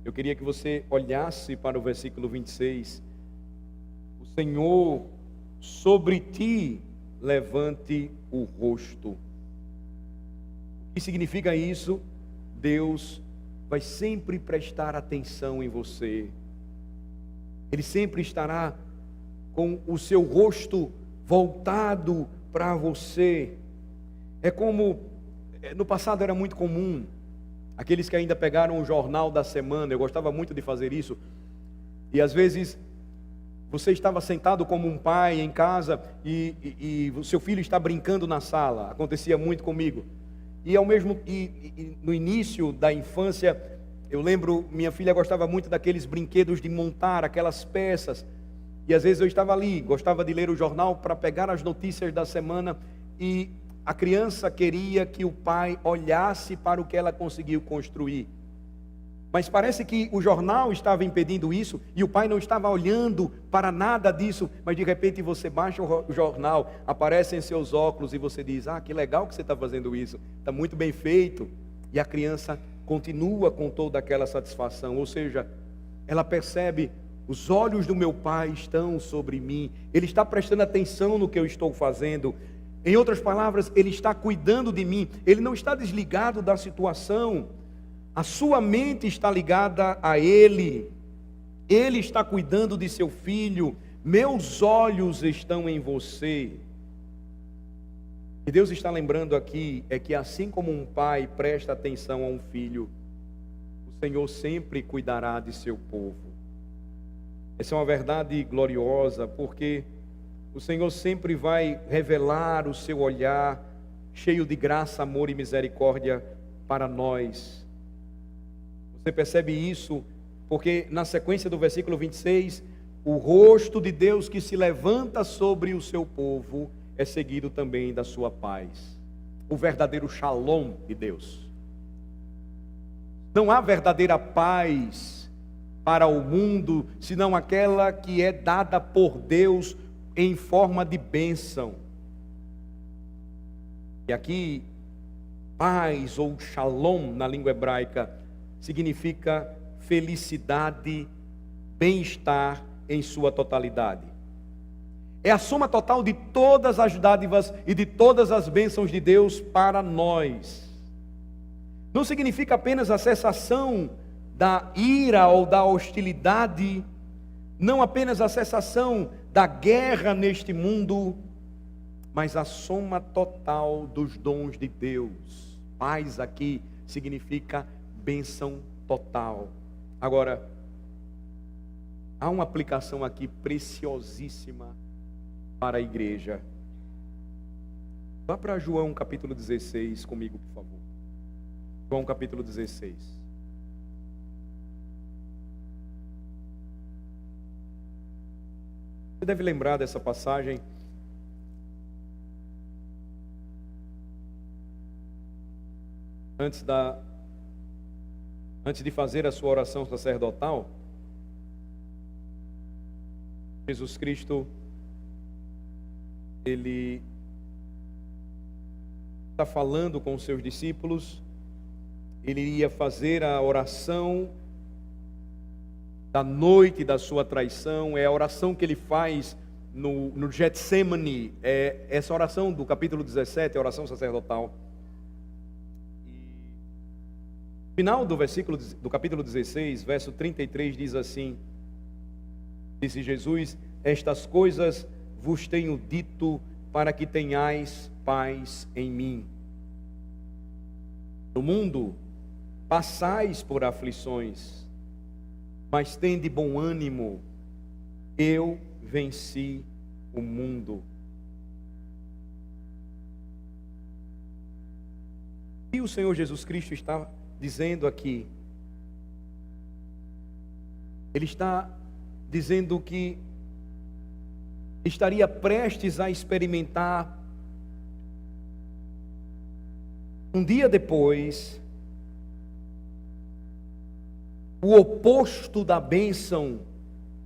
Eu queria que você olhasse para o versículo 26. O Senhor sobre ti levante o rosto. O que significa isso? Deus vai sempre prestar atenção em você. Ele sempre estará com o seu rosto voltado para você. É como no passado era muito comum, aqueles que ainda pegaram o jornal da semana, eu gostava muito de fazer isso, e às vezes você estava sentado como um pai em casa e o seu filho está brincando na sala. Acontecia muito comigo. E no início da infância, eu lembro, minha filha gostava muito daqueles brinquedos de montar aquelas peças. E às vezes eu estava ali, gostava de ler o jornal para pegar as notícias da semana, e a criança queria que o pai olhasse para o que ela conseguiu construir. Mas parece que o jornal estava impedindo isso, e o pai não estava olhando para nada disso, mas de repente você baixa o jornal, aparecem seus óculos e você diz: ah, que legal que você está fazendo isso, está muito bem feito. E a criança continua com toda aquela satisfação, ou seja, ela percebe: os olhos do meu pai estão sobre mim, ele está prestando atenção no que eu estou fazendo. Em outras palavras, ele está cuidando de mim, ele não está desligado da situação. A sua mente está ligada a Ele. Ele está cuidando de seu filho. Meus olhos estão em você. E Deus está lembrando aqui é que assim como um pai presta atenção a um filho, o Senhor sempre cuidará de seu povo. Essa é uma verdade gloriosa, porque o Senhor sempre vai revelar o seu olhar cheio de graça, amor e misericórdia para nós. Você percebe isso porque na sequência do versículo 26, o rosto de Deus que se levanta sobre o seu povo é seguido também da sua paz. O verdadeiro shalom de Deus. Não há verdadeira paz para o mundo, senão aquela que é dada por Deus em forma de bênção. E aqui, paz ou shalom na língua hebraica significa felicidade, bem-estar em sua totalidade. É a soma total de todas as dádivas e de todas as bênçãos de Deus para nós. Não significa apenas a cessação da ira ou da hostilidade, não apenas a cessação da guerra neste mundo, mas a soma total dos dons de Deus. Paz aqui significa bênção total. Agora, há uma aplicação aqui preciosíssima para a igreja. Vá para João capítulo 16 comigo, por favor. João capítulo 16. Você deve lembrar dessa passagem. Antes de fazer a sua oração sacerdotal, Jesus Cristo, Ele está falando com os seus discípulos. Ele ia fazer a oração da noite da sua traição, é a oração que ele faz no Getsemane, essa oração do capítulo 17, a oração sacerdotal. No final do versículo do capítulo 16, verso 33, diz assim: disse Jesus: estas coisas vos tenho dito para que tenhais paz em mim. No mundo passais por aflições, mas tende bom ânimo, eu venci o mundo. E o Senhor Jesus Cristo está dizendo aqui, Ele está dizendo que estaria prestes a experimentar um dia depois o oposto da bênção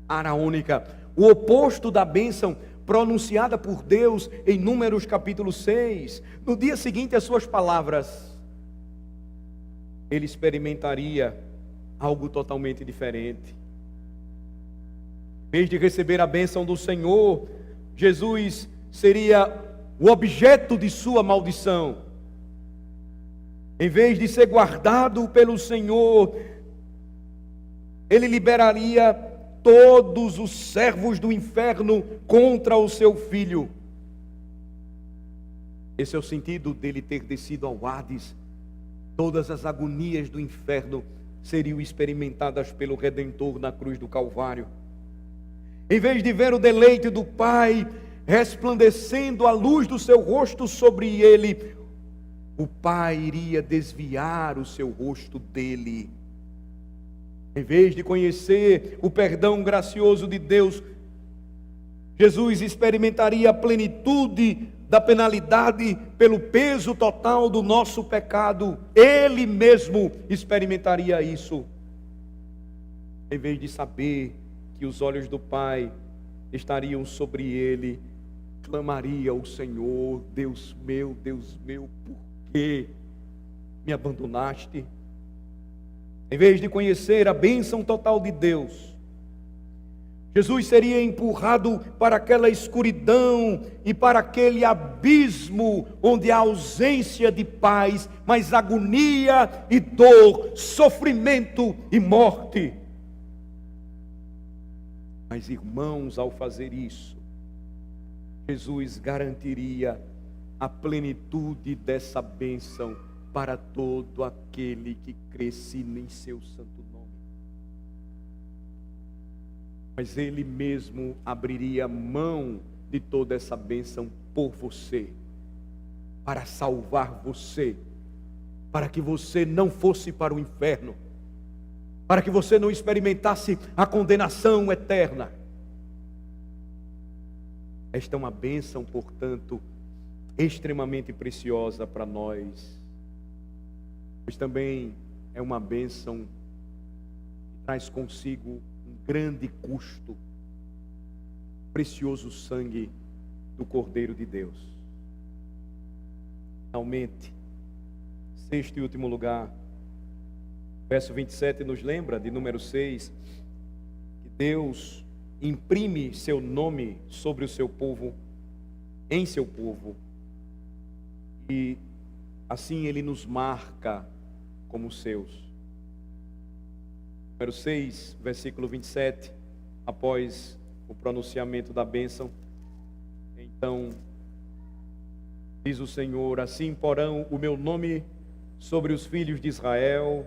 araônica, o oposto da bênção pronunciada por Deus em Números capítulo 6. No dia seguinte, as suas palavras, ele experimentaria algo totalmente diferente. Em vez de receber a bênção do Senhor, Jesus seria o objeto de sua maldição. Em vez de ser guardado pelo Senhor, ele liberaria todos os servos do inferno contra o seu filho. Esse é o sentido dele ter descido ao Hades. Todas as agonias do inferno seriam experimentadas pelo Redentor na cruz do Calvário. Em vez de ver o deleite do Pai resplandecendo a luz do seu rosto sobre ele, o Pai iria desviar o seu rosto dele. Em vez de conhecer o perdão gracioso de Deus, Jesus experimentaria a plenitude da penalidade pelo peso total do nosso pecado. Ele mesmo experimentaria isso. Em vez de saber que os olhos do Pai estariam sobre ele, clamaria ao Senhor: Deus meu, por que me abandonaste? Em vez de conhecer a bênção total de Deus, Jesus seria empurrado para aquela escuridão e para aquele abismo onde há ausência de paz, mas agonia e dor, sofrimento e morte. Mas, irmãos, ao fazer isso, Jesus garantiria a plenitude dessa bênção para todo aquele que cresce em seu santo nome. Mas ele mesmo abriria mão de toda essa bênção por você, para salvar você, para que você não fosse para o inferno, para que você não experimentasse a condenação eterna. Esta é uma bênção, portanto, extremamente preciosa para nós, pois também é uma bênção que traz consigo um grande custo, precioso sangue do Cordeiro de Deus. Finalmente, sexto e último lugar, verso 27 nos lembra de número 6, que Deus imprime seu nome sobre o seu povo, em seu povo, e assim ele nos marca como seus. Número 6, versículo 27, após o pronunciamento da bênção, então diz o Senhor: assim porão o meu nome sobre os filhos de Israel,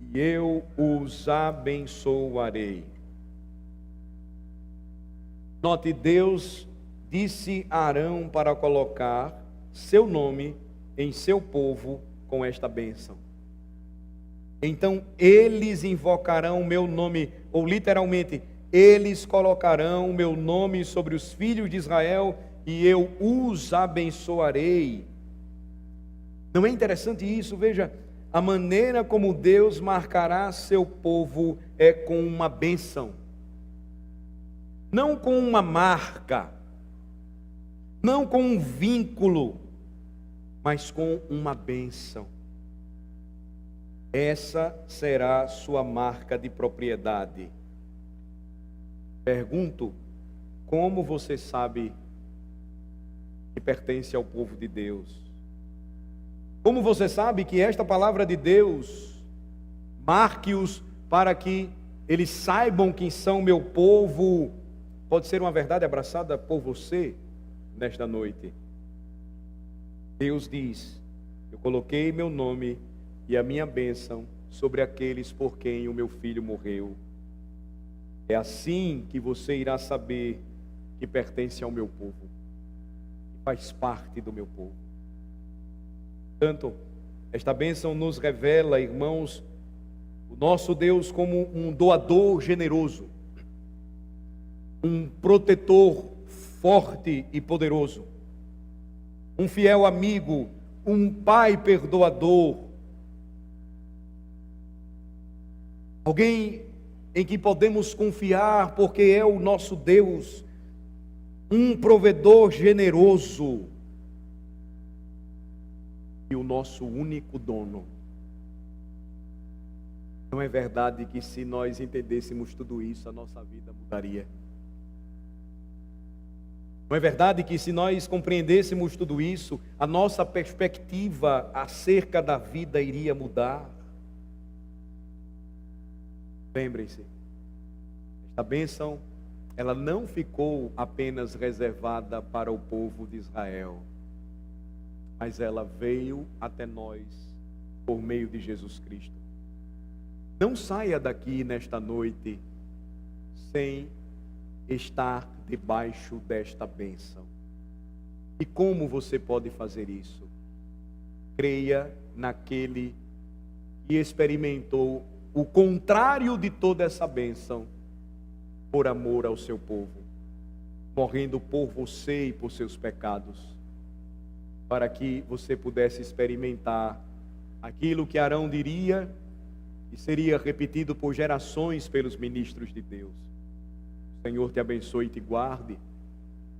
e eu os abençoarei. Note, Deus disse a Arão para colocar seu nome em seu povo com esta bênção. Então eles invocarão o meu nome, ou literalmente, eles colocarão o meu nome sobre os filhos de Israel, e eu os abençoarei. Não é interessante isso? Veja, a maneira como Deus marcará seu povo é com uma bênção, não com uma marca, não com um vínculo, mas com uma bênção. Essa será sua marca de propriedade. Pergunto, como você sabe que pertence ao povo de Deus? Como você sabe que esta palavra de Deus marque-os para que eles saibam que são meu povo? Pode ser uma verdade abraçada por você nesta noite. Deus diz: eu coloquei meu nome e a minha bênção sobre aqueles por quem o meu filho morreu. É assim que você irá saber que pertence ao meu povo, que faz parte do meu povo. Portanto, esta bênção nos revela, irmãos, o nosso Deus como um doador generoso, um protetor forte e poderoso, um fiel amigo, um pai perdoador, alguém em que podemos confiar porque é o nosso Deus, um provedor generoso e o nosso único dono. Não é verdade que se nós entendêssemos tudo isso, a nossa vida mudaria? Não é verdade que se nós compreendêssemos tudo isso, a nossa perspectiva acerca da vida iria mudar? Lembrem-se, esta bênção, ela não ficou apenas reservada para o povo de Israel, mas ela veio até nós por meio de Jesus Cristo. Não saia daqui nesta noite sem estar debaixo desta bênção. E como você pode fazer isso? Creia naquele que experimentou o contrário de toda essa bênção, por amor ao seu povo, morrendo por você e por seus pecados, para que você pudesse experimentar aquilo que Arão diria e seria repetido por gerações pelos ministros de Deus. O Senhor te abençoe e te guarde.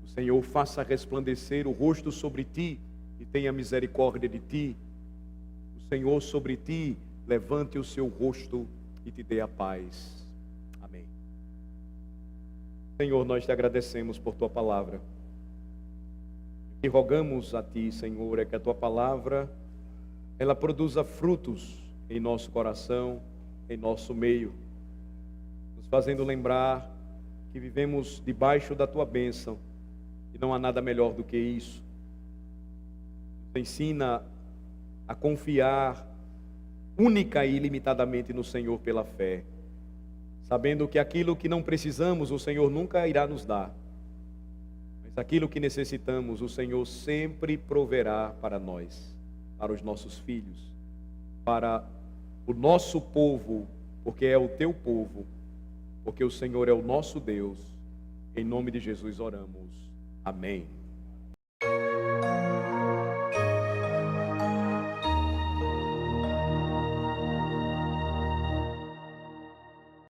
O Senhor faça resplandecer o rosto sobre ti e tenha misericórdia de ti. O Senhor sobre ti levante o seu rosto e te dê a paz. Amém. Senhor, nós te agradecemos por tua palavra. O que rogamos a ti, Senhor, é que a tua palavra ela produza frutos em nosso coração, em nosso meio, nos fazendo lembrar que vivemos debaixo da tua bênção e não há nada melhor do que isso. Nos ensina a confiar única e ilimitadamente no Senhor pela fé, sabendo que aquilo que não precisamos o Senhor nunca irá nos dar, mas aquilo que necessitamos o Senhor sempre proverá para nós, para os nossos filhos, para o nosso povo, porque é o teu povo, porque o Senhor é o nosso Deus. Em nome de Jesus oramos. Amém.